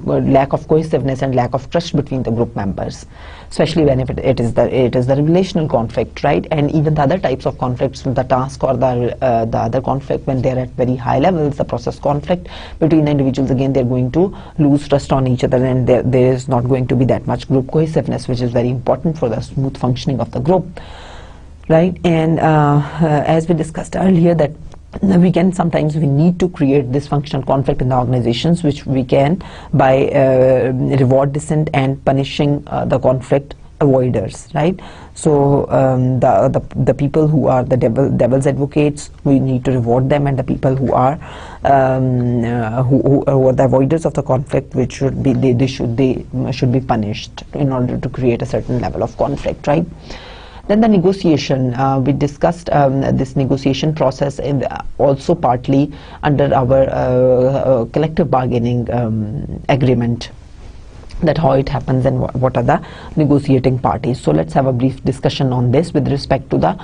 lack of cohesiveness and lack of trust between the group members, especially when it is the relational conflict, right? And even the other types of conflicts, the task or the other conflict, when they are at very high levels, the process conflict between the individuals, again they're going to lose trust on each other, and there is not going to be that much group cohesiveness, which is very important for the smooth functioning of the group, right? And as we discussed earlier, that sometimes we need to create this functional conflict in the organizations, which we can by reward dissent and punishing the conflict avoiders, right? So the people who are the devil's advocates, we need to reward them, and the people who are who are the avoiders of the conflict, which should be they should be punished in order to create a certain level of conflict, right? Then the negotiation, we discussed this negotiation process also partly under our collective bargaining agreement, that how it happens and what are the negotiating parties. So let's have a brief discussion on this with respect to the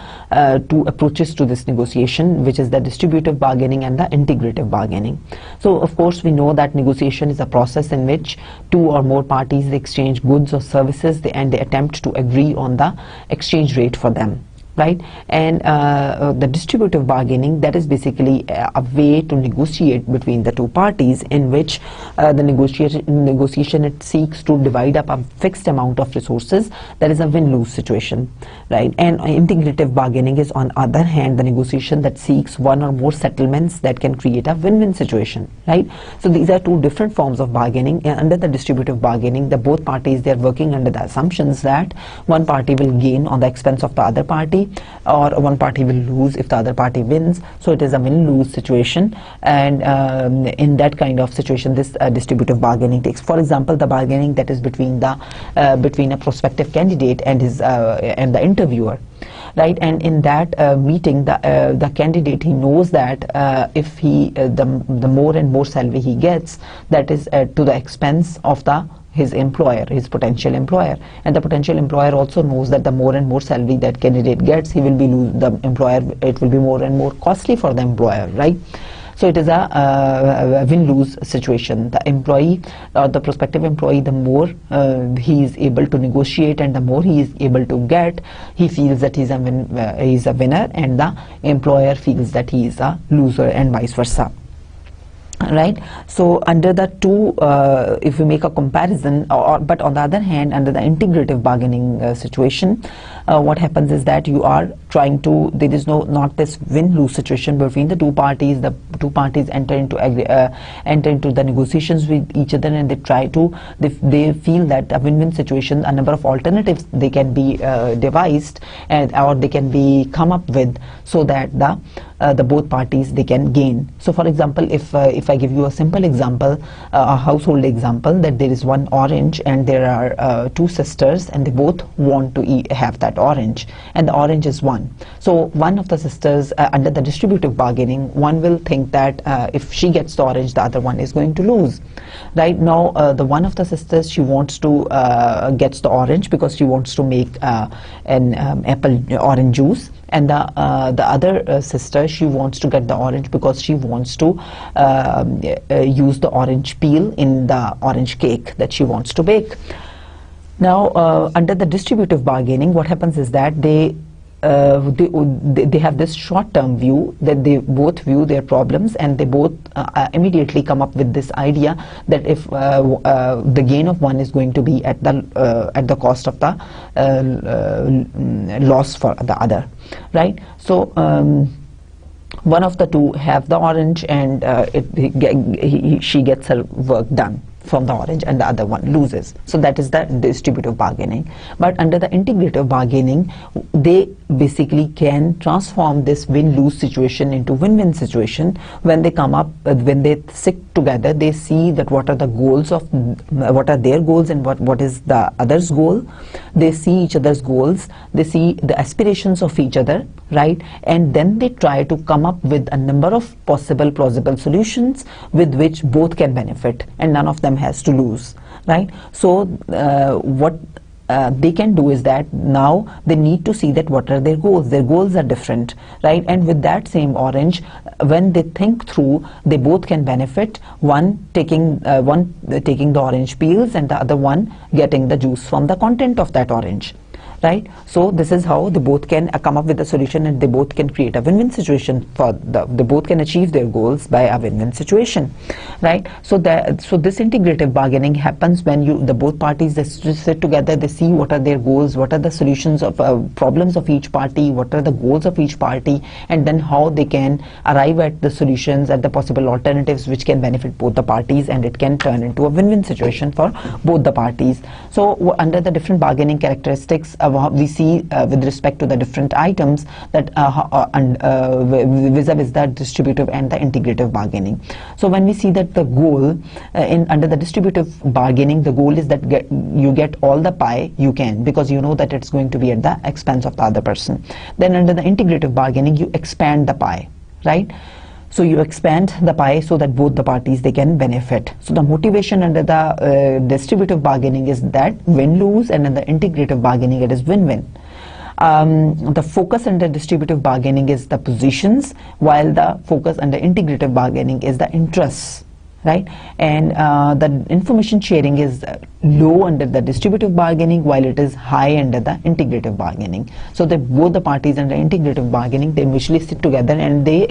two approaches to this negotiation, which is the distributive bargaining and the integrative bargaining. So of course we know that negotiation is a process in which two or more parties exchange goods or services, and they attempt to agree on the exchange rate for them, right? And the distributive bargaining, that is basically a way to negotiate between the two parties, in which the negotiation it seeks to divide up a fixed amount of resources. That is a win-lose situation, right? And integrative bargaining is, on other hand, the negotiation that seeks one or more settlements that can create a win-win situation, right? So these are two different forms of bargaining. And under the distributive bargaining, the both parties, they are working under the assumptions that one party will gain on the expense of the other party, or one party will lose if the other party wins. So it is a win-lose situation, and in that kind of situation, this distributive bargaining takes. For example, the bargaining that is between a prospective candidate and the interviewer, right? And in that meeting, the candidate, he knows that if the more and more salary he gets, that is to the expense of his employer, his potential employer, and the potential employer also knows that the more and more salary that candidate gets, he will be the employer, it will be more and more costly for the employer, right? So it is a win-lose situation. The employee or the prospective employee, the more he is able to negotiate and the more he is able to get, he feels that he is a winner, and the employer feels that he is a loser, and vice versa. Right. So under the two, if we make a comparison, but on the other hand, under the integrative bargaining situation, what happens is that you are trying to, there is not this win-lose situation between the two parties. The two parties enter into the negotiations with each other, and they try to, they feel that a win-win situation, a number of alternatives they can be devised, and or they can be come up with, so that the both parties they can gain. So for example, if I give you a simple example, a household example, that there is one orange and there are two sisters, and they both want to have that orange, and the orange is one. So one of the sisters, under the distributive bargaining, one will think that if she gets the orange, the other one is going to lose. Right now, the one of the sisters, she wants to gets the orange because she wants to make an apple orange juice, and the other sister, she wants to get the orange because she wants to use the orange peel in the orange cake that she wants to bake. Now, under the distributive bargaining, what happens is that they have this short-term view, that they both view their problems, and they both immediately come up with this idea that if the gain of one is going to be at the cost of the loss for the other, right? So one of the two have the orange, and she gets her work done from the orange, and the other one loses. So that is the distributive bargaining. But under the integrative bargaining, they basically can transform this win-lose situation into win-win situation. When they come up, when they sit together, they see that what are the goals of, what are their goals, and what is the other's goal. They see each other's goals, they see the aspirations of each other, right? And then they try to come up with a number of possible plausible solutions with which both can benefit, and none of them has to lose, right? So what they can do is that now they need to see that what are their goals. Their goals are different, right? And with that same orange, when they think through, they both can benefit, one taking the orange peels, and the other one getting the juice from the content of that orange, right? So this is how they both can come up with a solution, and they both can create a win-win situation for they both can achieve their goals by a win-win situation, right? So this integrative bargaining happens when the both parties, they sit together, they see what are their goals, what are the solutions of problems of each party, what are the goals of each party, and then how they can arrive at the solutions, at the possible alternatives which can benefit both the parties, and it can turn into a win-win situation for both the parties. So under the different bargaining characteristics, we see with respect to the different items that vis-a-vis the distributive and the integrative bargaining. So when we see that the goal under the distributive bargaining, the goal is that you get all the pie you can, because you know that it's going to be at the expense of the other person. Then under the integrative bargaining, you expand the pie, right? So you expand the pie so that both the parties, they can benefit. So the motivation under the distributive bargaining is that win-lose, and in the integrative bargaining it is win-win. The focus under distributive bargaining is the positions, while the focus under integrative bargaining is the interests, right? And the information sharing is low under the distributive bargaining, while it is high under the integrative bargaining. So both the parties under integrative bargaining, they mutually sit together and they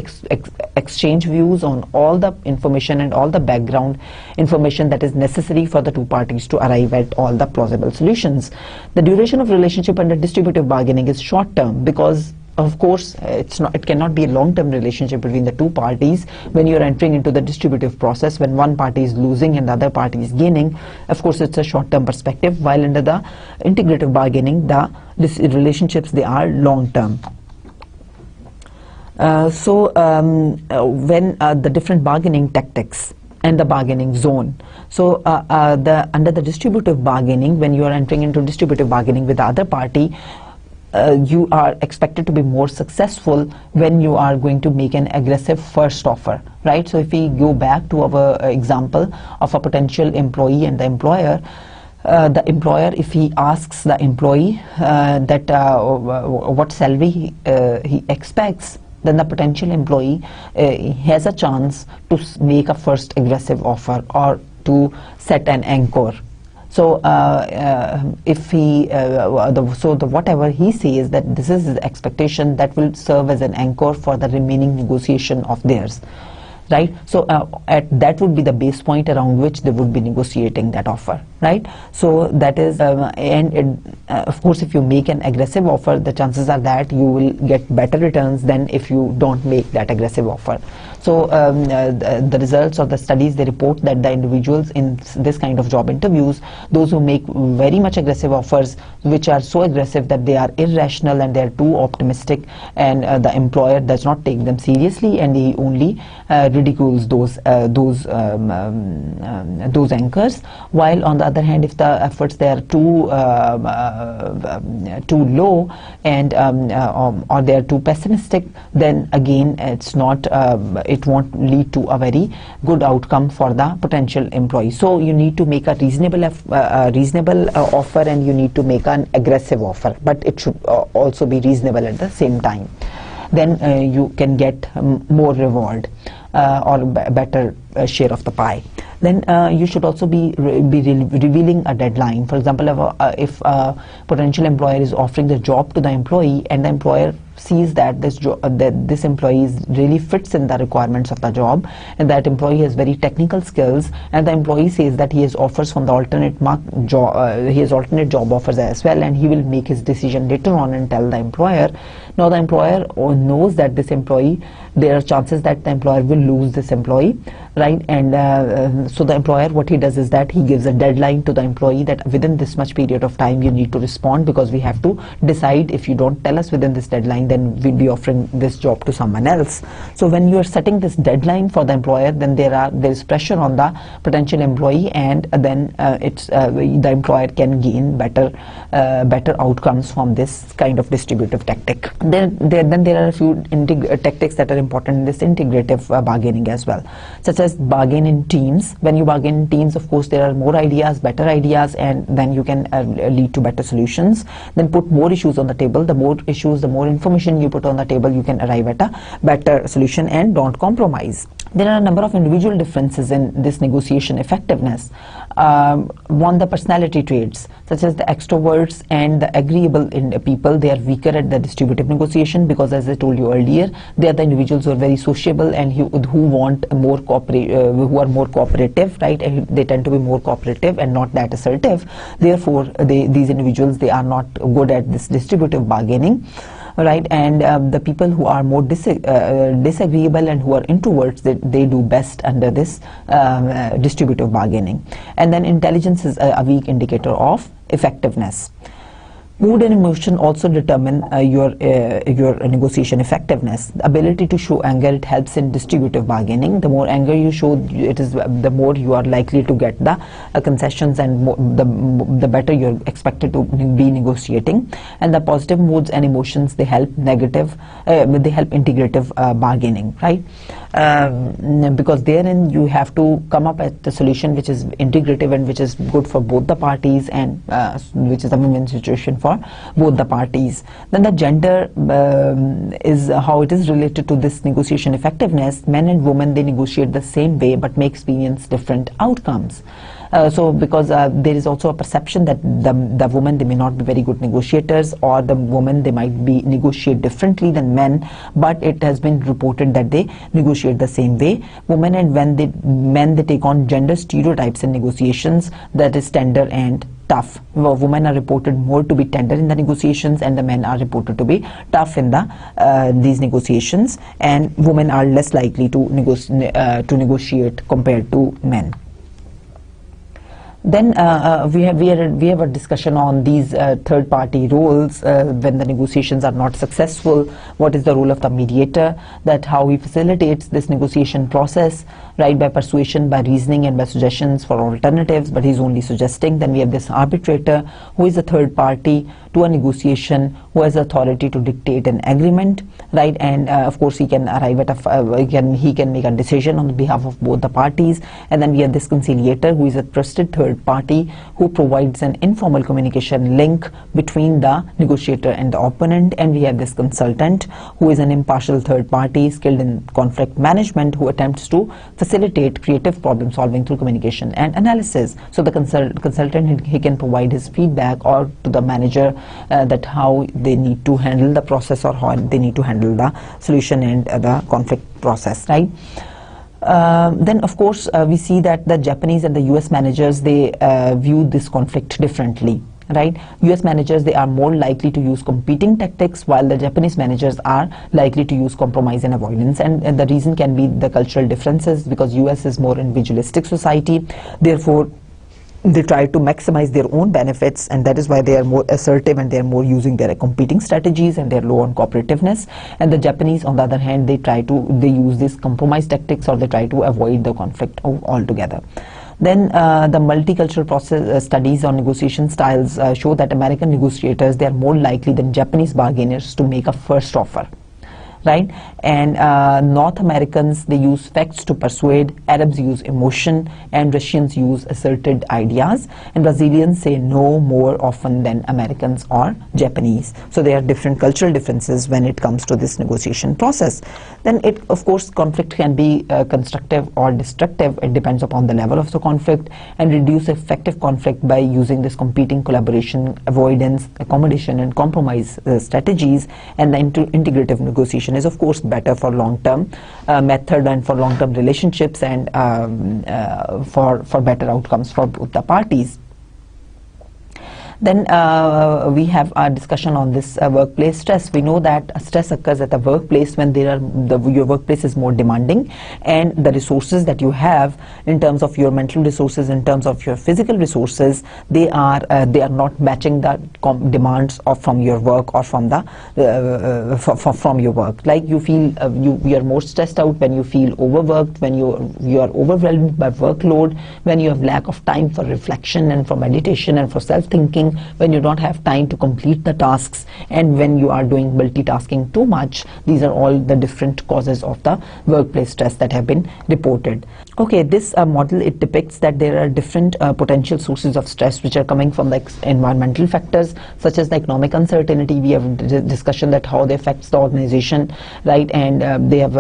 exchange views on all the information and all the background information that is necessary for the two parties to arrive at all the plausible solutions. The duration of relationship under distributive bargaining is short term, because of course, it cannot be a long-term relationship between the two parties when you are entering into the distributive process. When one party is losing and the other party is gaining, of course it's a short-term perspective, while under the integrative bargaining, the relationships, they are long-term. When the different bargaining tactics and the bargaining zone. So under the distributive bargaining, when you are entering into distributive bargaining with the other party, you are expected to be more successful when you are going to make an aggressive first offer, right? So if we go back to our example of a potential employee and the employer, the employer, if he asks the employee that what salary he expects, then the potential employee has a chance to make a first aggressive offer or to set an anchor. So if he, whatever he says that this is his expectation, that will serve as an anchor for the remaining negotiation of theirs. Right, so that would be the base point around which they would be negotiating that offer, right? So that is, of course, if you make an aggressive offer, the chances are that you will get better returns than if you don't make that aggressive offer. So the results of the studies, they report that the individuals in this kind of job interviews, those who make very much aggressive offers, which are so aggressive that they are irrational and they are too optimistic, and the employer does not take them seriously, and he only ridicules those anchors. While on the other hand, if the efforts they are too low and or they are too pessimistic, then again it's not it won't lead to a very good outcome for the potential employee. So you need to make a reasonable offer, and you need to make an aggressive offer, but it should also be reasonable at the same time. Then you can get more reward or better share of the pie. Then you should also be revealing a deadline. For example, if a potential employer is offering the job to the employee, and the employer sees that this employee really fits in the requirements of the job, and that employee has very technical skills, and the employee says that he has offers from the alternate job offers as well, and he will make his decision later on and tell the employer. Now the employer knows that this employee, there are chances that the employer will lose this employee, right? And so the employer, what he does is that he gives a deadline to the employee that within this much period of time you need to respond, because we have to decide. If you don't tell us within this deadline, then we'll be offering this job to someone else. So when you are setting this deadline for the employer, then there is pressure on the potential employee, and then the employer can gain better outcomes from this kind of distributive tactic. Then there are a few tactics that are important in this integrative bargaining as well, such as bargain in teams. When you bargain in teams, of course, there are more ideas, better ideas, and then you can lead to better solutions. Then put more issues on the table. The more issues, the more information you put on the table, you can arrive at a better solution, and don't compromise. There are a number of individual differences in this negotiation effectiveness. One, the personality traits, such as the extroverts and the agreeable people, they are weaker at the distributive negotiation, because as I told you earlier, they are the individuals who are very sociable and who want more who are more cooperative, right? And they tend to be more cooperative and not that assertive. Therefore, these individuals, they are not good at this distributive bargaining. Right, and the people who are more disagreeable and who are introverts, they do best under this distributive bargaining. And then intelligence is a weak indicator of effectiveness. Mood and emotion also determine your negotiation effectiveness. The ability to show anger, it helps in distributive bargaining. The more anger you show, the more you are likely to get the concessions, and the better you're expected to be negotiating. And the positive moods and emotions, they help integrative bargaining, right? Because therein you have to come up with a solution which is integrative and which is good for both the parties, and which is a win-win situation for both the parties. Then the gender is how it is related to this negotiation effectiveness. Men and women, they negotiate the same way but may experience different outcomes. So because there is also a perception that the women, they may not be very good negotiators, or the women, they might be negotiate differently than men, but it has been reported that they negotiate the same way. Women and men, they take on gender stereotypes in negotiations, that is tender and tough. Women are reported more to be tender in the negotiations, and the men are reported to be tough in these negotiations, and women are less likely to negotiate compared to men. Then we have a discussion on these third-party roles when the negotiations are not successful. What is the role of the mediator? That how he facilitates this negotiation process, right? By persuasion, by reasoning, and by suggestions for alternatives. But he's only suggesting. Then we have this arbitrator, who is a third party to a negotiation, who has authority to dictate an agreement, right? And of course, he can arrive at he can make a decision on behalf of both the parties. And then we have this conciliator, who is a trusted third third party who provides an informal communication link between the negotiator and the opponent, and we have this consultant who is an impartial third party skilled in conflict management who attempts to facilitate creative problem solving through communication and analysis. So the consultant, he can provide his feedback or to the manager that how they need to handle the process or how they need to handle the solution and the conflict process, right? Then of course we see that the Japanese and the US managers, they view this conflict differently, right? US managers, they are more likely to use competing tactics, while the Japanese managers are likely to use compromise and avoidance, and the reason can be the cultural differences, because US is more individualistic society, therefore they try to maximize their own benefits, and that is why they are more assertive and they are more using their competing strategies and they're low on cooperativeness. And the Japanese, on the other hand, they use these compromise tactics, or they try to avoid the conflict altogether. Then the multicultural process studies on negotiation styles show that American negotiators, they are more likely than Japanese bargainers to make a first offer, right? And North Americans, they use facts to persuade, Arabs use emotion, and Russians use asserted ideas, and Brazilians say no more often than Americans or Japanese. So there are different cultural differences when it comes to this negotiation process. Then of course, conflict can be constructive or destructive. It depends upon the level of the conflict, and reduce effective conflict by using this competing collaboration, avoidance, accommodation, and compromise strategies. And the integrative negotiation is of course better for long-term method and for long-term relationships, and for better outcomes for both the parties. Then we have our discussion on this workplace stress. We know that stress occurs at the workplace when your workplace is more demanding, and the resources that you have in terms of your mental resources, in terms of your physical resources, they are not matching the demands from your work or from from your work. Like you feel you are more stressed out when you feel overworked, when you are overwhelmed by workload, when you have lack of time for reflection and for meditation and for self-thinking, when you don't have time to complete the tasks, and when you are doing multitasking too much. These are all the different causes of the workplace stress that have been reported. Okay, this model, it depicts that there are different potential sources of stress which are coming from the environmental factors, such as the economic uncertainty. We have a discussion that how they affects the organization, right? And they have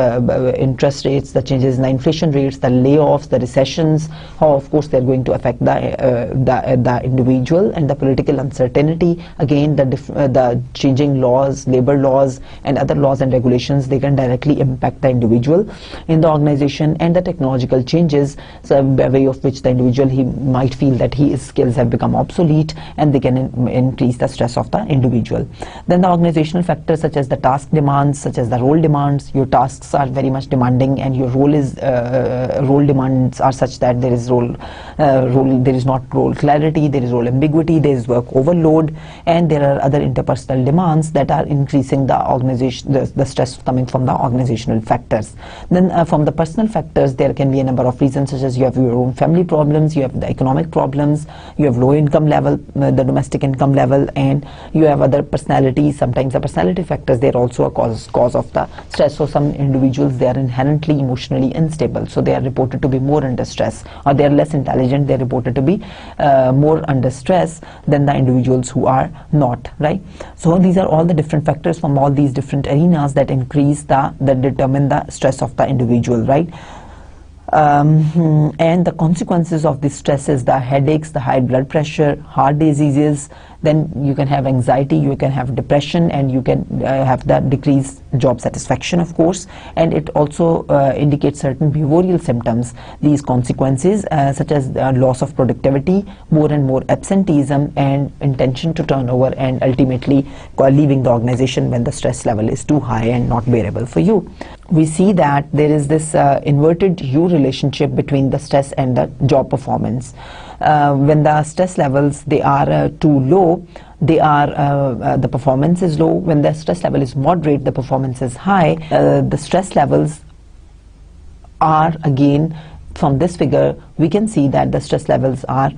interest rates, the changes in the inflation rates, the layoffs, the recessions, how of course they're going to affect the individual, and the political uncertainty. Again, the changing laws, labor laws, and other laws and regulations, they can directly impact the individual in the organization, and the technological changes, so by way of which the individual, he might feel that his skills have become obsolete, and they can increase the stress of the individual. Then the organizational factors, such as the task demands, such as the role demands. Your tasks are very much demanding, and your role demands are such that there is there is not role clarity, there is role ambiguity, there is work overload, and there are other interpersonal demands that are increasing the organization, the stress coming from the organizational factors. Then from the personal factors, there can be a number of reasons, such as you have your own family problems, you have the economic problems, you have low income level, the domestic income level, and you have other personalities. Sometimes the personality factors, they're also a cause of the stress. So some individuals, they are inherently emotionally unstable, so they are reported to be more under stress, or they are less intelligent, they're reported to be more under stress than the individuals who are not, right? So these are all the different factors from all these different arenas that determine the stress of the individual, right? And the consequences of this stress is the headaches, the high blood pressure, heart diseases. Then you can have anxiety, you can have depression, and you can have that decreased job satisfaction, of course. And it also indicates certain behavioral symptoms. These consequences, such as loss of productivity, more and more absenteeism, and intention to turn over, and ultimately leaving the organization when the stress level is too high and not bearable for you. We see that there is this inverted U relationship between the stress and the job performance. When the stress levels, they are too low, the performance is low. When the stress level is moderate, the performance is high. The stress levels are, again, from this figure, we can see that the stress levels are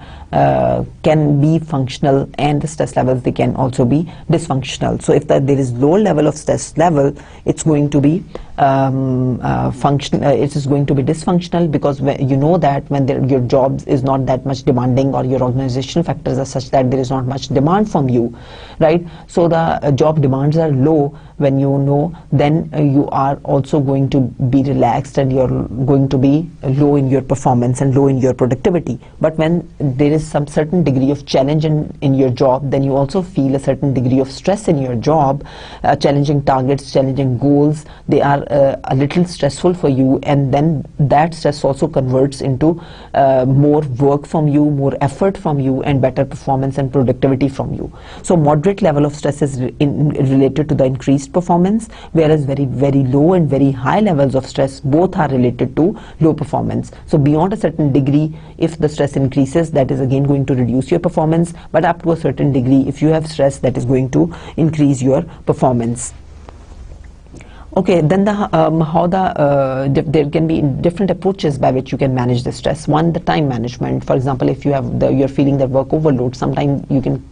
can be functional, and the stress levels, they can also be dysfunctional. So if there is lower level of stress level, it's going to be it is going to be dysfunctional, because you know that when your job is not that much demanding, or your organizational factors are such that there is not much demand from you, right? So the job demands are low. When you know, then you are also going to be relaxed, and you're going to be low in your performance and low in your productivity. But when there is some certain degree of challenge in your job, then you also feel a certain degree of stress in your job. Challenging targets, challenging goals, they are a little stressful for you, and then that stress also converts into more work from you, more effort from you, and better performance and productivity from you. So moderate level of stress is related to the increased performance, whereas very low and very high levels of stress, both are related to low performance. So beyond a certain degree, if the stress increases, that is again going to reduce your performance, but up to a certain degree, if you have stress, that is going to increase your performance. Okay, then there can be different approaches by which you can manage the stress. One, the time management. For example, if you're feeling the work overload, sometimes you can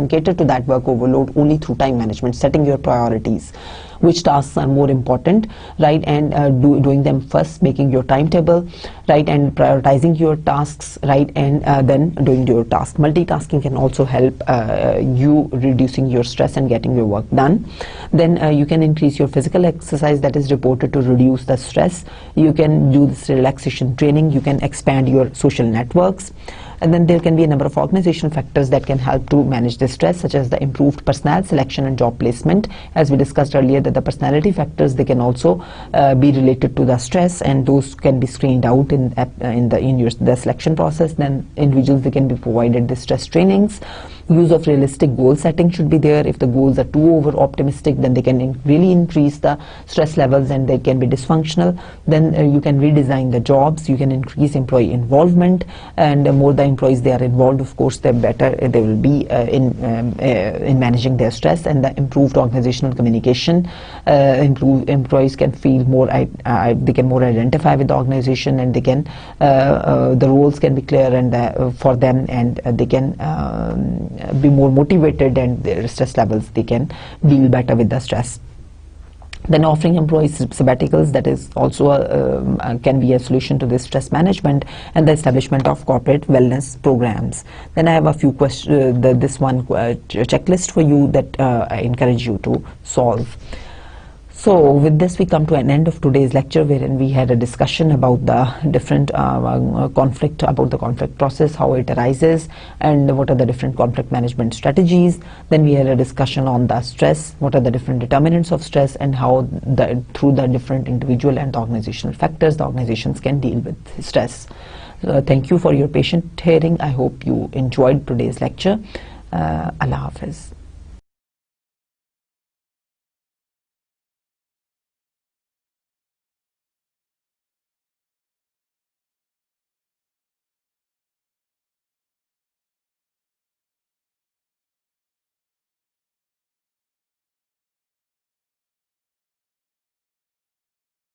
cater to that work overload only through time management, setting your priorities, which tasks are more important, right? And doing them first, making your timetable, right? And prioritizing your tasks, right? And then doing your task. Multitasking can also help you reducing your stress and getting your work done. Then you can increase your physical exercise, that is reported to reduce the stress. You can do this relaxation training. You can expand your social networks. And then there can be a number of organizational factors that can help to manage the stress, such as the improved personnel selection and job placement. As we discussed earlier, that the personality factors, they can also be related to the stress, and those can be screened out in the selection process. Then individuals, they can be provided the stress trainings. Use of realistic goal setting should be there. If the goals are too over optimistic, then they can really increase the stress levels, and they can be dysfunctional. Then you can redesign the jobs. You can increase employee involvement, and the more the employees they are involved, of course, the better they will be in managing their stress. And the improved organizational communication, employees can feel more, they can more identify with the organization, and they can the roles can be clear and for them, and they can be more motivated, and their stress levels, they can deal better with the stress. Then offering employees sabbaticals, that is also can be a solution to this stress management. And the establishment of corporate wellness programs. Then I have a few questions, this one checklist for you that I encourage you to solve. So with this, we come to an end of today's lecture, wherein we had a discussion about the different conflict process, how it arises, and what are the different conflict management strategies. Then we had a discussion on the stress, what are the different determinants of stress, and how through the different individual and organizational factors, the organizations can deal with stress. Thank you for your patient hearing. I hope you enjoyed today's lecture. Allah Hafiz.